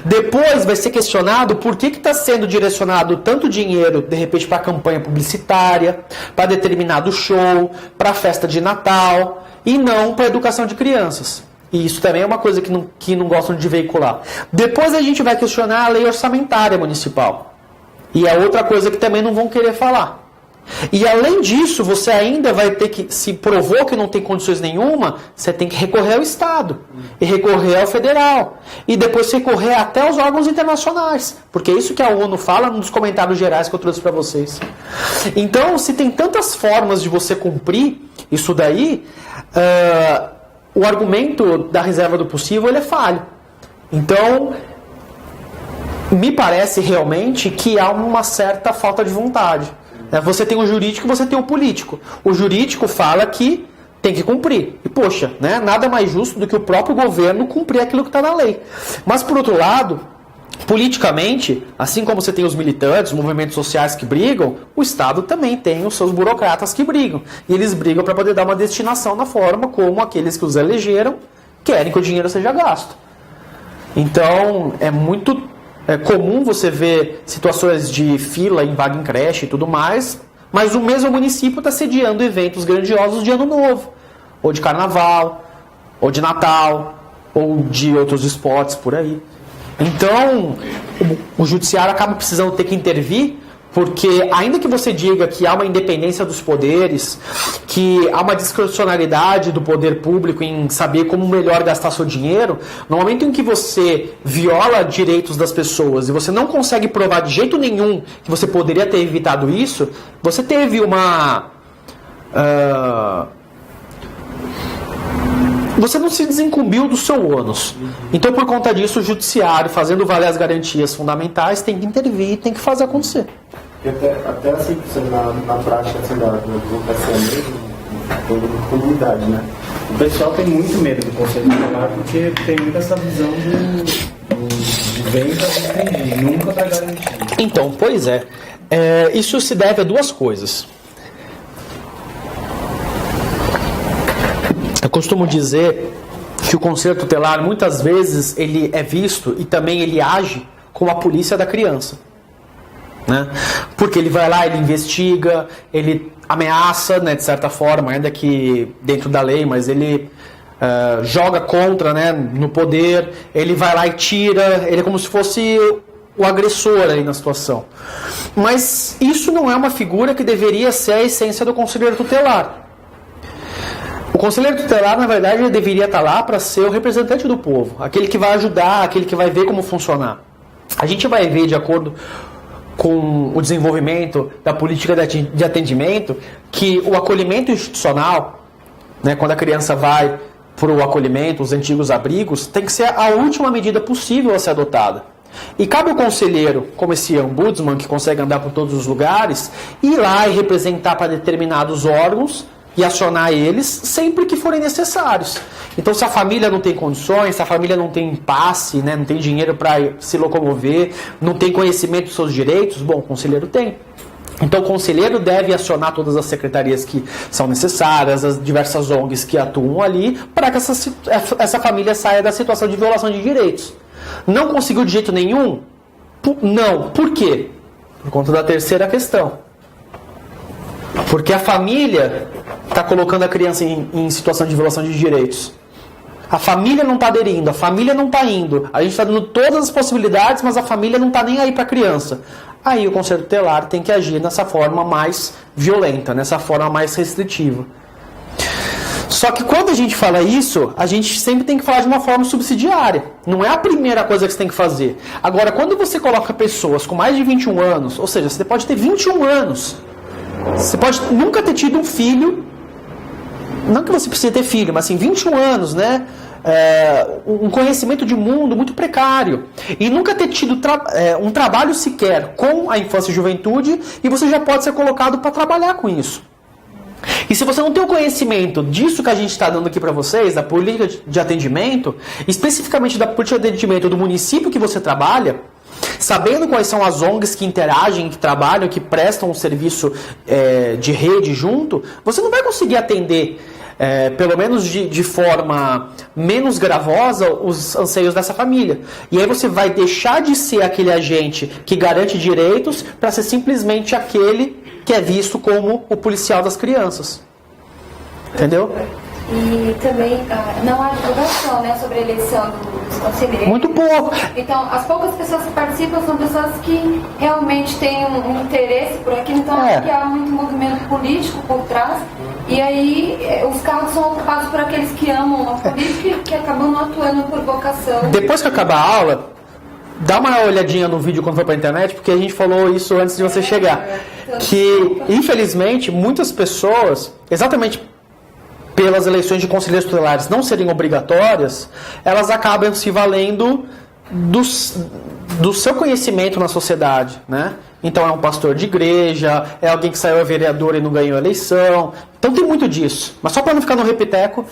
Depois vai ser questionado por que está sendo direcionado tanto dinheiro, de repente, para campanha publicitária, para determinado show, para festa de Natal, e não para educação de crianças. E isso também é uma coisa que não gostam de veicular. Depois a gente vai questionar a lei orçamentária municipal. E é outra coisa que também não vão querer falar. E além disso, você ainda vai ter que, se provou que não tem condições nenhuma, você tem que recorrer ao Estado, e recorrer ao Federal, e depois recorrer até aos órgãos internacionais, porque é isso que a ONU fala nos comentários gerais que eu trouxe para vocês. Então, se tem tantas formas de você cumprir isso daí, o argumento da reserva do possível ele é falho. Então, me parece realmente que há uma certa falta de vontade. Você tem o jurídico e você tem o político. O jurídico fala que tem que cumprir. E, poxa, né, nada mais justo do que o próprio governo cumprir aquilo que está na lei. Mas, por outro lado, politicamente, assim como você tem os militantes, os movimentos sociais que brigam, o Estado também tem os seus burocratas que brigam. E eles brigam para poder dar uma destinação na forma como aqueles que os elegeram querem que o dinheiro seja gasto. Então, é muito... É comum você ver situações de fila em vaga em creche e tudo mais, mas o mesmo município está sediando eventos grandiosos de Ano Novo, ou de Carnaval, ou de Natal, ou de outros esportes por aí. Então, o judiciário acaba precisando ter que intervir, porque ainda que você diga que há uma independência dos poderes, que há uma discricionalidade do poder público em saber como melhor gastar seu dinheiro, no momento em que você viola direitos das pessoas e você não consegue provar de jeito nenhum que você poderia ter evitado isso, você teve uma... você não se desincumbiu do seu ônus. Então, por conta disso, o judiciário, fazendo valer as garantias fundamentais, tem que intervir e tem que fazer acontecer. E até assim, na prática assim, da advocacia mesmo, toda comunidade, né? O pessoal tem muito medo do conselho tutelar porque tem muito essa visão de venda de nunca para garantir. Então, pois é. Isso se deve a duas coisas. Eu costumo dizer que o conselho tutelar, muitas vezes, ele é visto e também ele age como a polícia da criança. Né? Porque ele vai lá, ele investiga, ele ameaça, né, de certa forma, ainda que dentro da lei, mas ele joga contra, né, no poder, ele vai lá e tira, ele é como se fosse o agressor aí na situação. Mas isso não é uma figura que deveria ser a essência do conselheiro tutelar. O conselheiro tutelar, na verdade, ele deveria estar lá para ser o representante do povo, aquele que vai ajudar, aquele que vai ver como funcionar. A gente vai ver, de acordo com o desenvolvimento da política de atendimento, que o acolhimento institucional, né, quando a criança vai para o acolhimento, os antigos abrigos, tem que ser a última medida possível a ser adotada. E cabe ao conselheiro, como esse ombudsman que consegue andar por todos os lugares, ir lá e representar para determinados órgãos e acionar eles sempre que forem necessários. Então, se a família não tem condições, se a família não tem passe, né, não tem dinheiro para se locomover, não tem conhecimento dos seus direitos, bom, o conselheiro tem. Então, o conselheiro deve acionar todas as secretarias que são necessárias, as diversas ONGs que atuam ali, para que essa família saia da situação de violação de direitos. Não conseguiu de jeito nenhum? Não. Por quê? Por conta da terceira questão. Porque a família está colocando a criança em situação de violação de direitos. A família não está aderindo, a família não está indo. A gente está dando todas as possibilidades, mas a família não está nem aí para a criança. Aí o Conselho Tutelar tem que agir nessa forma mais violenta, nessa forma mais restritiva. Só que quando a gente fala isso, a gente sempre tem que falar de uma forma subsidiária. Não é a primeira coisa que você tem que fazer. Agora, quando você coloca pessoas com mais de 21 anos, ou seja, você pode ter 21 anos, você pode nunca ter tido um filho, não que você precise ter filho, mas assim, 21 anos, né? Um conhecimento de mundo muito precário e nunca ter tido um trabalho sequer com a infância e juventude, e você já pode ser colocado para trabalhar com isso. E se você não tem o conhecimento disso que a gente está dando aqui para vocês, da política de atendimento, especificamente da política de atendimento do município que você trabalha, sabendo quais são as ONGs que interagem, que trabalham, que prestam um serviço de rede junto, você não vai conseguir atender, pelo menos de forma menos gravosa, os anseios dessa família. E aí você vai deixar de ser aquele agente que garante direitos para ser simplesmente aquele que é visto como o policial das crianças. Entendeu? E também não há divulgação, né, sobre a eleição dos conselheiros. Muito pouco. Então, as poucas pessoas que participam são pessoas que realmente têm um interesse por aquilo. Então, acho que há muito movimento político por trás. E aí, os cargos são ocupados por aqueles que amam a política e que acabam não atuando por vocação. Depois que acabar a aula, dá uma olhadinha no vídeo quando for para a internet, porque a gente falou isso antes de você chegar. Que, infelizmente, muitas pessoas, exatamente pelas eleições de conselheiros tutelares não serem obrigatórias, elas acabam se valendo do seu conhecimento na sociedade, né? Então é um pastor de igreja, é alguém que saiu a vereador e não ganhou a eleição. Então tem muito disso. Mas só para não ficar no repeteco,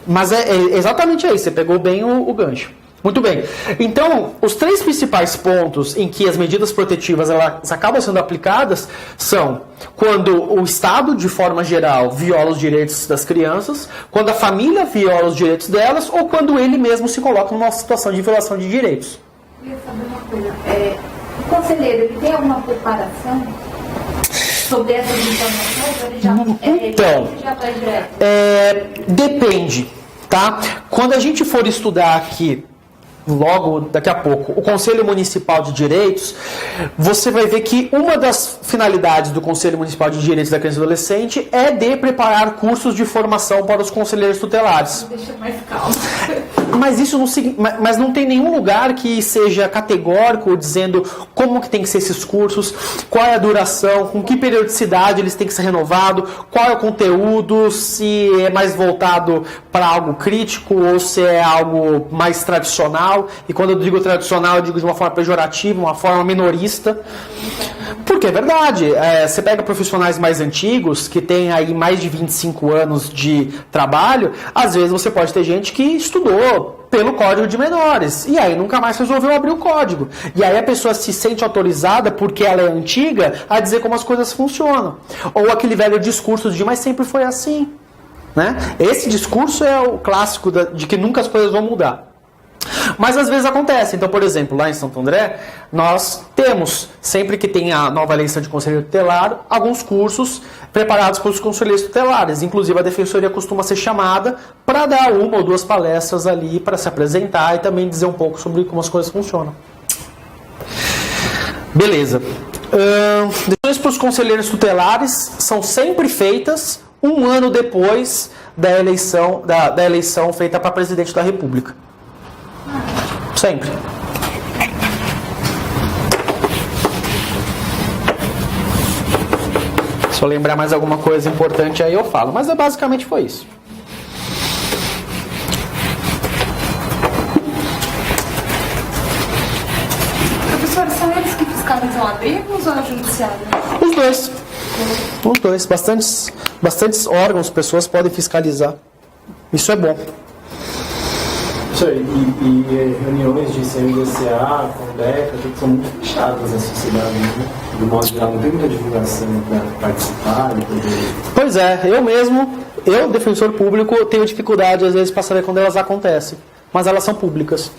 mas é exatamente aí, você pegou bem o gancho. Muito bem. Então, os três principais pontos em que as medidas protetivas elas acabam sendo aplicadas são quando o Estado, de forma geral, viola os direitos das crianças, quando a família viola os direitos delas, ou quando ele mesmo se coloca numa situação de violação de direitos. Eu ia saber uma coisa. O conselheiro, ele tem alguma preparação sobre essas informações? Ele já vai direto? Depende, tá? Quando a gente for estudar aqui, logo daqui a pouco, o Conselho Municipal de Direitos, você vai ver que uma das finalidades do Conselho Municipal de Direitos da Criança e do Adolescente é de preparar cursos de formação para os conselheiros tutelares. Deixa mais calma. Mas não tem nenhum lugar que seja categórico dizendo como que tem que ser esses cursos, qual é a duração, com que periodicidade eles têm que ser renovados, qual é o conteúdo, se é mais voltado para algo crítico ou se é algo mais tradicional. E quando eu digo tradicional, eu digo de uma forma pejorativa, uma forma minorista. Porque é verdade, você pega profissionais mais antigos, que têm aí mais de 25 anos de trabalho, às vezes você pode ter gente que estudou pelo Código de Menores, e aí nunca mais resolveu abrir o código. E aí a pessoa se sente autorizada, porque ela é antiga, a dizer como as coisas funcionam. Ou aquele velho discurso de, mas sempre foi assim. Né? Esse discurso é o clássico de que nunca as coisas vão mudar. Mas às vezes acontece. Então, por exemplo, lá em Santo André, nós temos, sempre que tem a nova eleição de conselheiro tutelar, alguns cursos preparados para os conselheiros tutelares. Inclusive, a defensoria costuma ser chamada para dar uma ou duas palestras ali, para se apresentar e também dizer um pouco sobre como as coisas funcionam. Beleza. Decisões para os conselheiros tutelares são sempre feitas um ano depois da eleição feita para presidente da República. Sempre. Se eu lembrar mais alguma coisa importante aí eu falo. Mas basicamente foi isso. Professor, são eles que fiscalizam abrigos ou é o judiciário? Os dois. Os dois. Bastantes órgãos, pessoas podem fiscalizar. Isso é bom. E reuniões de CMDCA, Condeca, que são muito fechadas na sociedade, né? Do modo geral, não tem muita divulgação para participar e poder... Pois é, eu, defensor público, tenho dificuldade às vezes para saber quando elas acontecem. Mas elas são públicas.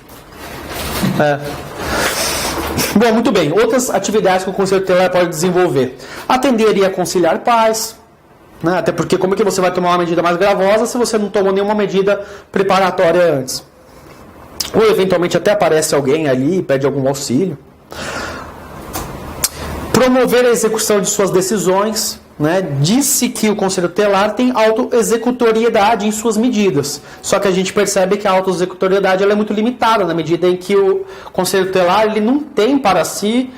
Bom, muito bem. Outras atividades que o Conselho Tutelar pode desenvolver. Atender e aconselhar pais. Né? Até porque como é que você vai tomar uma medida mais gravosa se você não tomou nenhuma medida preparatória antes? Ou eventualmente até aparece alguém ali e pede algum auxílio. Promover a execução de suas decisões. Né? Disse que o Conselho Tutelar tem autoexecutoriedade em suas medidas. Só que a gente percebe que a autoexecutoriedade ela é muito limitada, na medida em que o Conselho Tutelar ele não tem para si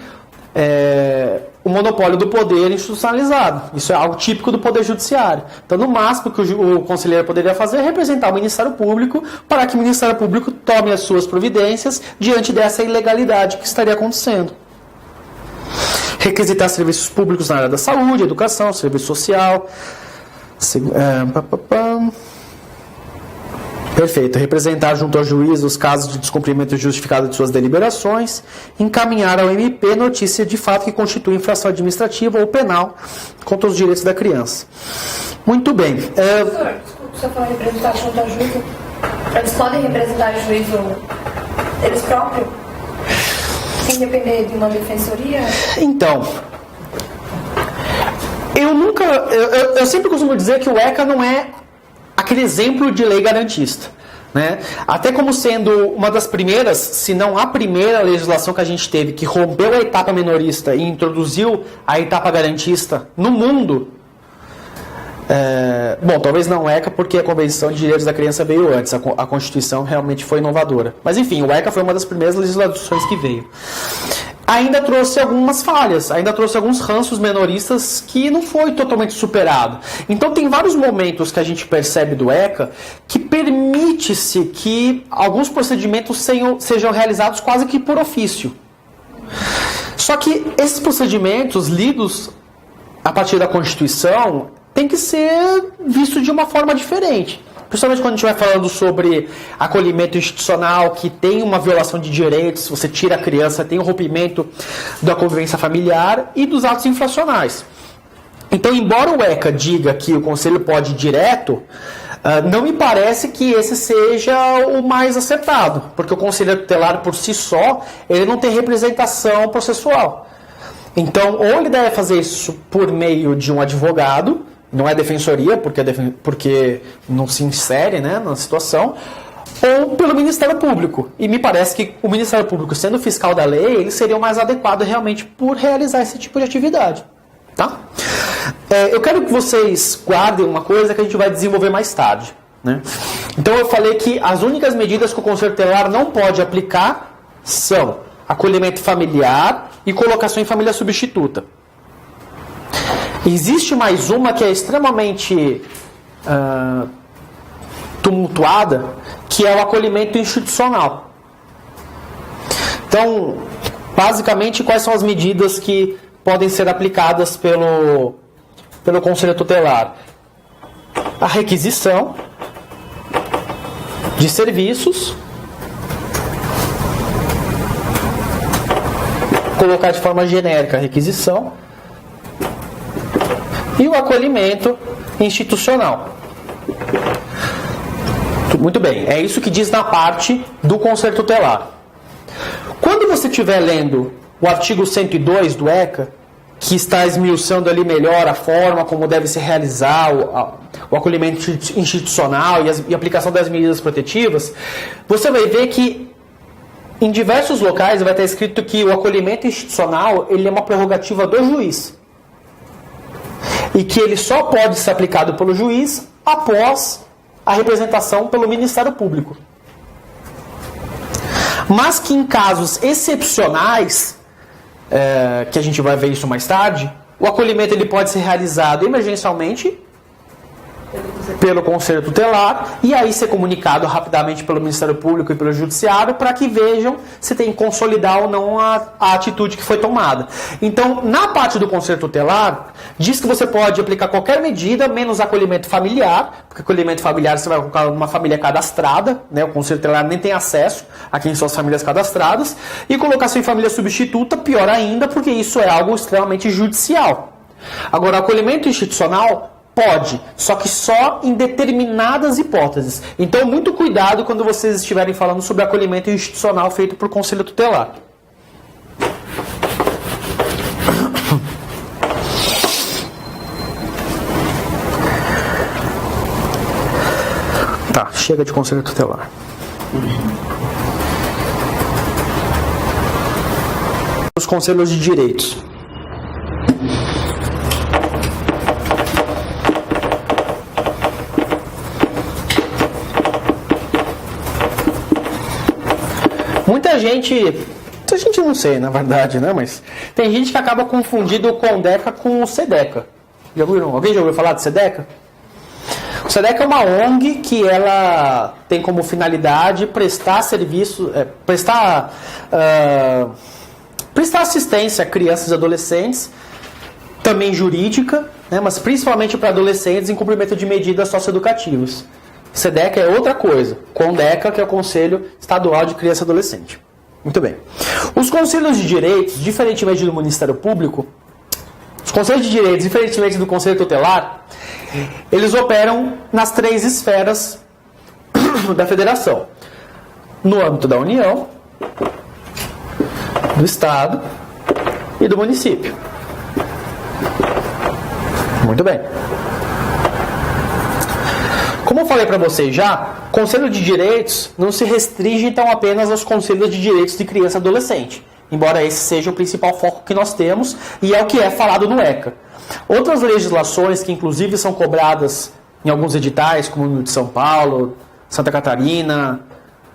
o monopólio do poder institucionalizado. Isso é algo típico do Poder Judiciário. Então, no máximo que o conselheiro poderia fazer é representar o Ministério Público para que o Ministério Público tome as suas providências diante dessa ilegalidade que estaria acontecendo. Requisitar serviços públicos na área da saúde, educação, serviço social. Perfeito. Representar junto ao juiz os casos de descumprimento justificado de suas deliberações. Encaminhar ao MP notícia de fato que constitui infração administrativa ou penal contra os direitos da criança. Muito bem. Professor, desculpa, você falou representar junto ao juiz. Eles podem representar o juiz eles próprios? Sem depender de uma defensoria? Então, eu sempre costumo dizer que o ECA não é aquele exemplo de lei garantista. Né? Até como sendo uma das primeiras, se não a primeira legislação que a gente teve que rompeu a etapa minorista e introduziu a etapa garantista no mundo. Bom, talvez não o ECA, porque a Convenção de Direitos da Criança veio antes, a Constituição realmente foi inovadora. Mas enfim, o ECA foi uma das primeiras legislações que veio. Ainda trouxe algumas falhas, ainda trouxe alguns ranços menoristas que não foi totalmente superado. Então tem vários momentos que a gente percebe do ECA que permite-se que alguns procedimentos sejam realizados quase que por ofício. Só que esses procedimentos lidos a partir da Constituição tem que ser visto de uma forma diferente. Principalmente quando a gente vai falando sobre acolhimento institucional, que tem uma violação de direitos, você tira a criança, tem o rompimento da convivência familiar e dos atos infracionais. Então, embora o ECA diga que o Conselho pode ir direto, não me parece que esse seja o mais acertado, porque o Conselho Tutelar, por si só, ele não tem representação processual. Então, ou ele deve fazer isso por meio de um advogado, não é defensoria, porque não se insere, né, na situação, ou pelo Ministério Público. E me parece que o Ministério Público, sendo fiscal da lei, ele seria o mais adequado realmente por realizar esse tipo de atividade. Tá? Eu quero que vocês guardem uma coisa que a gente vai desenvolver mais tarde. Né? Então eu falei que as únicas medidas que o Conselho Tutelar não pode aplicar são acolhimento familiar e colocação em família substituta. Existe mais uma que é extremamente tumultuada, que é o acolhimento institucional. Então, basicamente, quais são as medidas que podem ser aplicadas pelo Conselho Tutelar? A requisição de serviços, colocar de forma genérica a requisição, e o acolhimento institucional. Muito bem, é isso que diz na parte do Conselho Tutelar. Quando você estiver lendo o artigo 102 do ECA, que está esmiuçando ali melhor a forma como deve se realizar o acolhimento institucional e a aplicação das medidas protetivas, você vai ver que em diversos locais vai estar escrito que o acolhimento institucional ele é uma prerrogativa do juiz. E que ele só pode ser aplicado pelo juiz após a representação pelo Ministério Público. Mas que em casos excepcionais, que a gente vai ver isso mais tarde, O acolhimento ele pode ser realizado emergencialmente pelo Conselho Tutelar e aí ser comunicado rapidamente pelo Ministério Público e pelo Judiciário para que vejam se tem que consolidar ou não a atitude que foi tomada. Então, na parte do Conselho Tutelar, diz que você pode aplicar qualquer medida, menos acolhimento familiar, porque acolhimento familiar você vai colocar uma família cadastrada, né? O Conselho Tutelar nem tem acesso a quem são as famílias cadastradas, e colocação em família substituta, pior ainda, porque isso é algo extremamente judicial. Agora, acolhimento institucional pode, só que só em determinadas hipóteses. Então, muito cuidado quando vocês estiverem falando sobre acolhimento institucional feito por Conselho Tutelar. Tá, chega de Conselho Tutelar. Os conselhos de direitos. Muita gente não sei, na verdade, né? Mas tem gente que acaba confundindo o Condeca com o SEDECA. Alguém já ouviu falar de SEDECA? O SEDECA é uma ONG que ela tem como finalidade prestar serviço, prestar assistência a crianças e adolescentes, também jurídica, né? Mas principalmente para adolescentes em cumprimento de medidas socioeducativas. SEDECA é outra coisa. CONDECA, que é o Conselho Estadual de Criança e Adolescente. Muito bem. Os conselhos de direitos, diferentemente do Ministério Público, os conselhos de direitos, diferentemente do Conselho Tutelar, eles operam nas 3 esferas da federação. No âmbito da União, do Estado e do município. Muito bem. Como eu falei para vocês já, Conselho de Direitos não se restringe então apenas aos Conselhos de Direitos de Criança e Adolescente, embora esse seja o principal foco que nós temos e é o que é falado no ECA. Outras legislações que inclusive são cobradas em alguns editais, como no de São Paulo, Santa Catarina,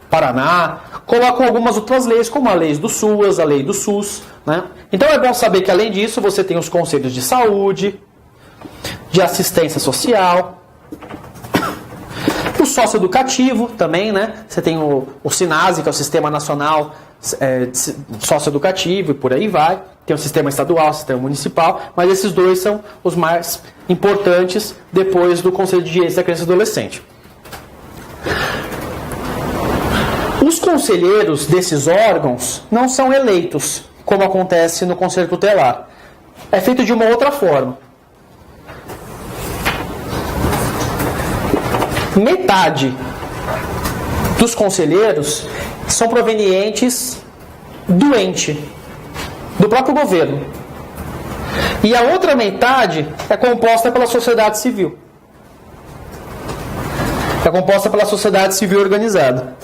Paraná, colocam algumas outras leis, como a lei do SUAS, a lei do SUS, né? Então é bom saber que além disso você tem os conselhos de saúde, de assistência social, o socioeducativo também, né? Você tem o SINASE, que é o Sistema Nacional Socioeducativo, e por aí vai. Tem o sistema estadual, o sistema municipal, mas esses dois são os mais importantes depois do Conselho de Direitos da Criança e Adolescente. Os conselheiros desses órgãos não são eleitos, como acontece no Conselho Tutelar. É feito de uma outra forma. Metade dos conselheiros são provenientes do ente, do próprio governo. E a outra metade é composta pela sociedade civil. É composta pela sociedade civil organizada.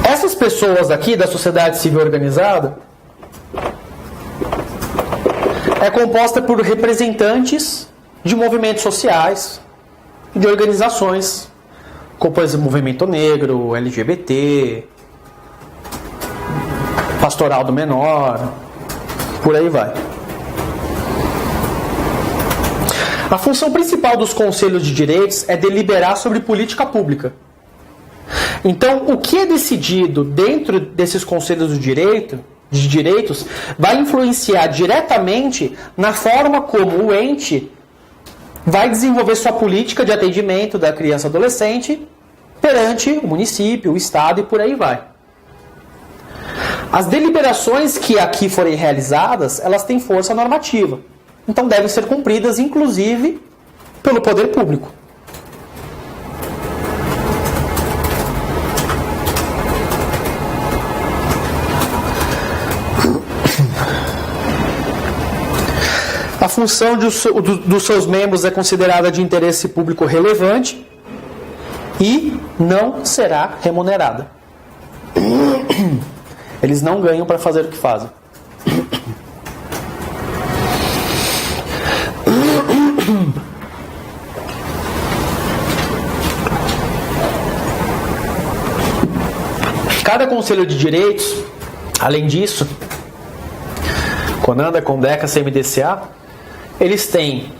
Essas pessoas aqui da sociedade civil organizada é composta por representantes de movimentos sociais, de organizações, como por exemplo o Movimento Negro, LGBT, Pastoral do Menor, por aí vai. A função principal dos conselhos de direitos é deliberar sobre política pública. Então, o que é decidido dentro desses conselhos de direitos vai influenciar diretamente na forma como o ente vai desenvolver sua política de atendimento da criança e adolescente perante o município, o estado e por aí vai. As deliberações que aqui forem realizadas, elas têm força normativa. Então devem ser cumpridas, inclusive, pelo poder público. A função dos seus membros é considerada de interesse público relevante e não será remunerada. Eles não ganham para fazer o que fazem. Cada conselho de direitos, além disso, Conanda, Condeca, CMDCA, eles têm,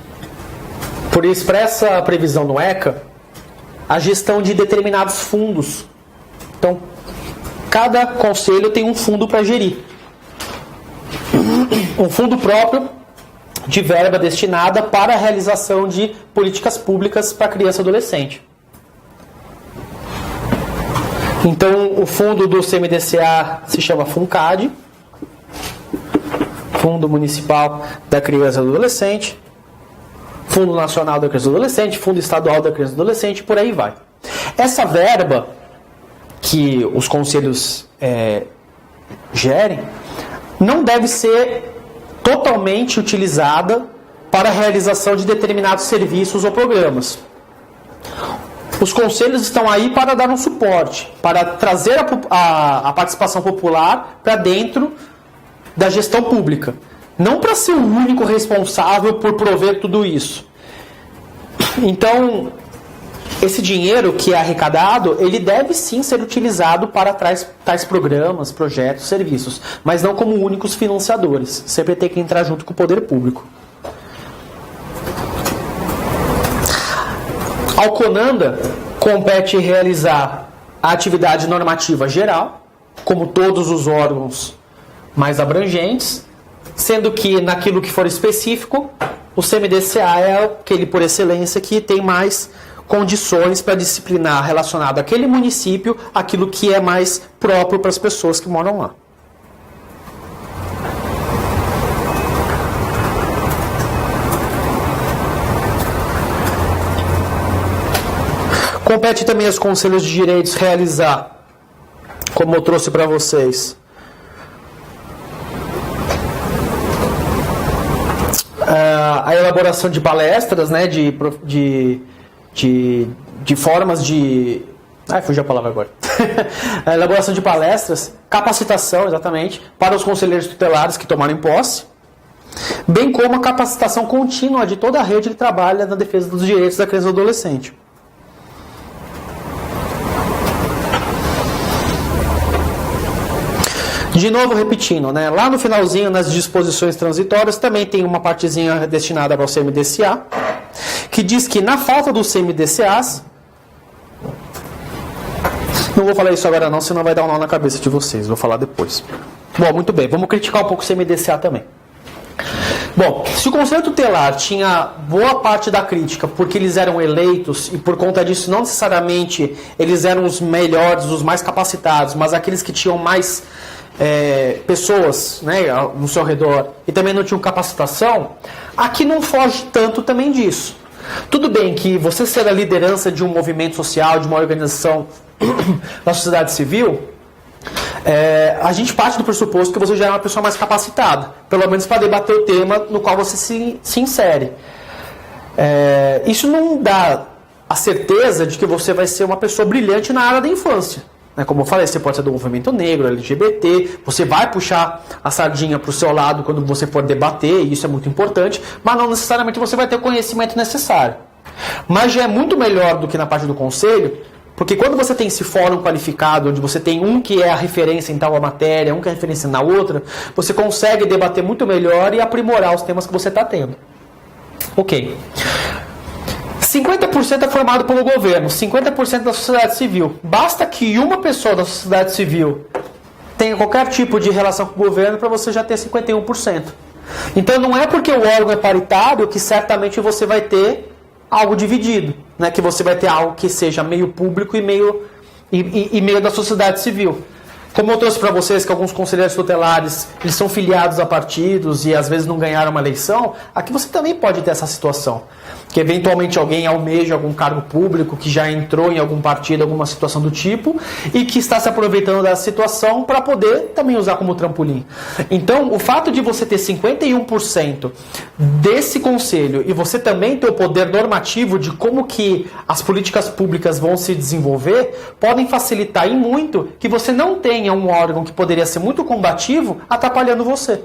por expressa previsão no ECA, a gestão de determinados fundos. Então, cada conselho tem um fundo para gerir. Um fundo próprio de verba destinada para a realização de políticas públicas para criança e adolescente. Então, o fundo do CMDCA se chama FUNCAD, Fundo Municipal da Criança e do Adolescente, Fundo Nacional da Criança e do Adolescente, Fundo Estadual da Criança e do Adolescente, por aí vai. Essa verba que os conselhos gerem não deve ser totalmente utilizada para a realização de determinados serviços ou programas. Os conselhos estão aí para dar um suporte, para trazer a participação popular para dentro da gestão pública. Não para ser o único responsável por prover tudo isso. Então, esse dinheiro que é arrecadado, ele deve sim ser utilizado para tais programas, projetos, serviços, mas não como únicos financiadores. Sempre tem que entrar junto com o poder público. Ao Conanda, compete realizar a atividade normativa geral, como todos os órgãos mais abrangentes, sendo que naquilo que for específico, o CMDCA é aquele por excelência que tem mais condições para disciplinar relacionado àquele município, aquilo que é mais próprio para as pessoas que moram lá. Compete também aos conselhos de direitos realizar, como eu trouxe para vocês, a elaboração de palestras, né, de formas de... fugiu a palavra agora. A elaboração de palestras, capacitação, exatamente, para os conselheiros tutelares que tomarem posse, bem como a capacitação contínua de toda a rede que trabalha na defesa dos direitos da criança e do adolescente. De novo, repetindo, né? Lá no finalzinho, nas disposições transitórias, também tem uma partezinha destinada para o CMDCA, que diz que na falta dos CMDCAs, não vou falar isso agora não, senão vai dar um nó na cabeça de vocês, vou falar depois. Bom, muito bem, vamos criticar um pouco o CMDCA também. Bom, se o Conselho Tutelar tinha boa parte da crítica porque eles eram eleitos e por conta disso não necessariamente eles eram os melhores, os mais capacitados, mas aqueles que tinham mais pessoas, né, no seu redor e também não tinham capacitação, aqui não foge tanto também disso. Tudo bem que você ser a liderança de um movimento social, de uma organização da sociedade civil, a gente parte do pressuposto que você já é uma pessoa mais capacitada, pelo menos para debater o tema no qual você se insere. Isso não dá a certeza de que você vai ser uma pessoa brilhante na área da infância. Como eu falei, você pode ser do movimento negro, LGBT, você vai puxar a sardinha para o seu lado quando você for debater, e isso é muito importante, mas não necessariamente você vai ter o conhecimento necessário. Mas já é muito melhor do que na parte do conselho, porque quando você tem esse fórum qualificado, onde você tem um que é a referência em tal matéria, um que é a referência na outra, você consegue debater muito melhor e aprimorar os temas que você está tendo. Ok. 50% é formado pelo governo, 50% da sociedade civil. Basta que uma pessoa da sociedade civil tenha qualquer tipo de relação com o governo para você já ter 51%. Então não é porque o órgão é paritário que certamente você vai ter algo dividido, né? Que você vai ter algo que seja meio público e meio da sociedade civil. Como eu trouxe para vocês que alguns conselheiros tutelares eles são filiados a partidos e às vezes não ganharam uma eleição, aqui você também pode ter essa situação. Que eventualmente alguém almeja algum cargo público, que já entrou em algum partido, alguma situação do tipo, e que está se aproveitando dessa situação para poder também usar como trampolim. Então, o fato de você ter 51% desse conselho e você também ter o poder normativo de como que as políticas públicas vão se desenvolver, podem facilitar e muito que você não tenha um órgão que poderia ser muito combativo atrapalhando você.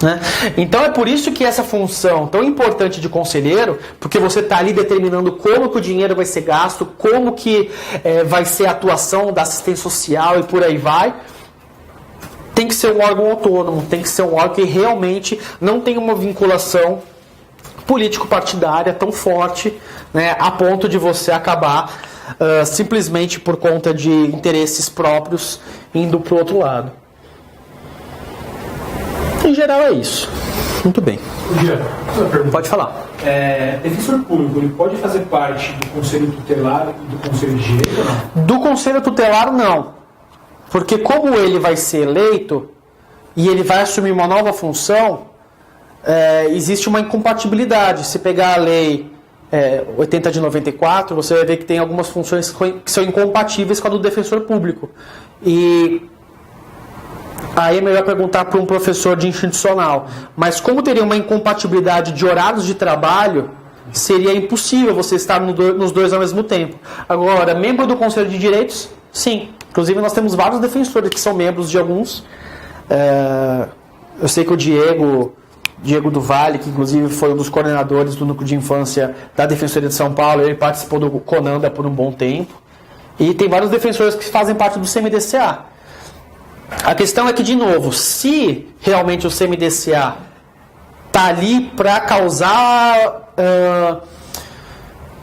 Né? Então é por isso que essa função tão importante de conselheiro, porque você está ali determinando como que o dinheiro vai ser gasto, como que vai ser a atuação da assistência social e por aí vai, tem que ser um órgão autônomo, tem que ser um órgão que realmente não tem uma vinculação político-partidária tão forte, né, a ponto de você acabar simplesmente por conta de interesses próprios indo para o outro lado. Em geral é isso. Muito bem. Pode falar. Defensor público, ele pode fazer parte do Conselho Tutelar e do Conselho de Direito ou não? Do Conselho Tutelar, não. Porque como ele vai ser eleito e ele vai assumir uma nova função, existe uma incompatibilidade. Se pegar a lei 80 de 94, você vai ver que tem algumas funções que são incompatíveis com a do defensor público. E aí é melhor perguntar para um professor de institucional. Mas como teria uma incompatibilidade de horários de trabalho, seria impossível você estar nos dois ao mesmo tempo. Agora, membro do Conselho de Direitos, sim. Inclusive nós temos vários defensores que são membros de alguns. Eu sei que o Diego do Vale, que inclusive foi um dos coordenadores do núcleo de infância da Defensoria de São Paulo, ele participou do CONANDA por um bom tempo. E tem vários defensores que fazem parte do CMDCA. A questão é que, de novo, se realmente o CMDCA está ali para causar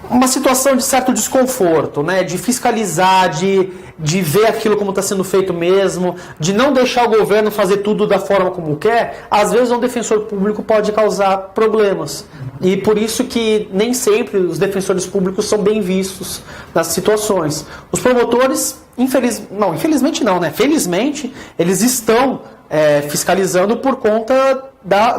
uma situação de certo desconforto, né? De fiscalizar, de ver aquilo como está sendo feito mesmo, de não deixar o governo fazer tudo da forma como quer, às vezes um defensor público pode causar problemas. E por isso que nem sempre os defensores públicos são bem vistos nas situações. Os promotores, infelizmente não, né? Felizmente, eles estão fiscalizando por conta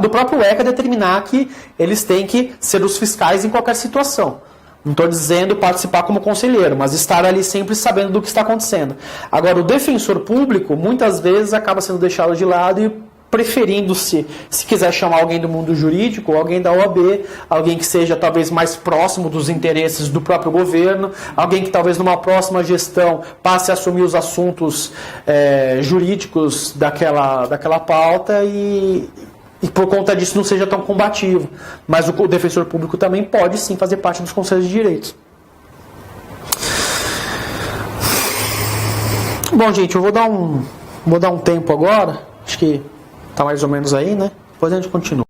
do próprio ECA determinar que eles têm que ser os fiscais em qualquer situação. Não estou dizendo participar como conselheiro, mas estar ali sempre sabendo do que está acontecendo. Agora, o defensor público, muitas vezes, acaba sendo deixado de lado e preferindo-se, se quiser chamar alguém do mundo jurídico, alguém da OAB, alguém que seja talvez mais próximo dos interesses do próprio governo, alguém que talvez numa próxima gestão passe a assumir os assuntos jurídicos daquela pauta e por conta disso não seja tão combativo. Mas o defensor público também pode sim fazer parte dos conselhos de direitos. Bom, gente, eu vou dar um tempo agora. Acho que está mais ou menos aí, né? Depois a gente continua.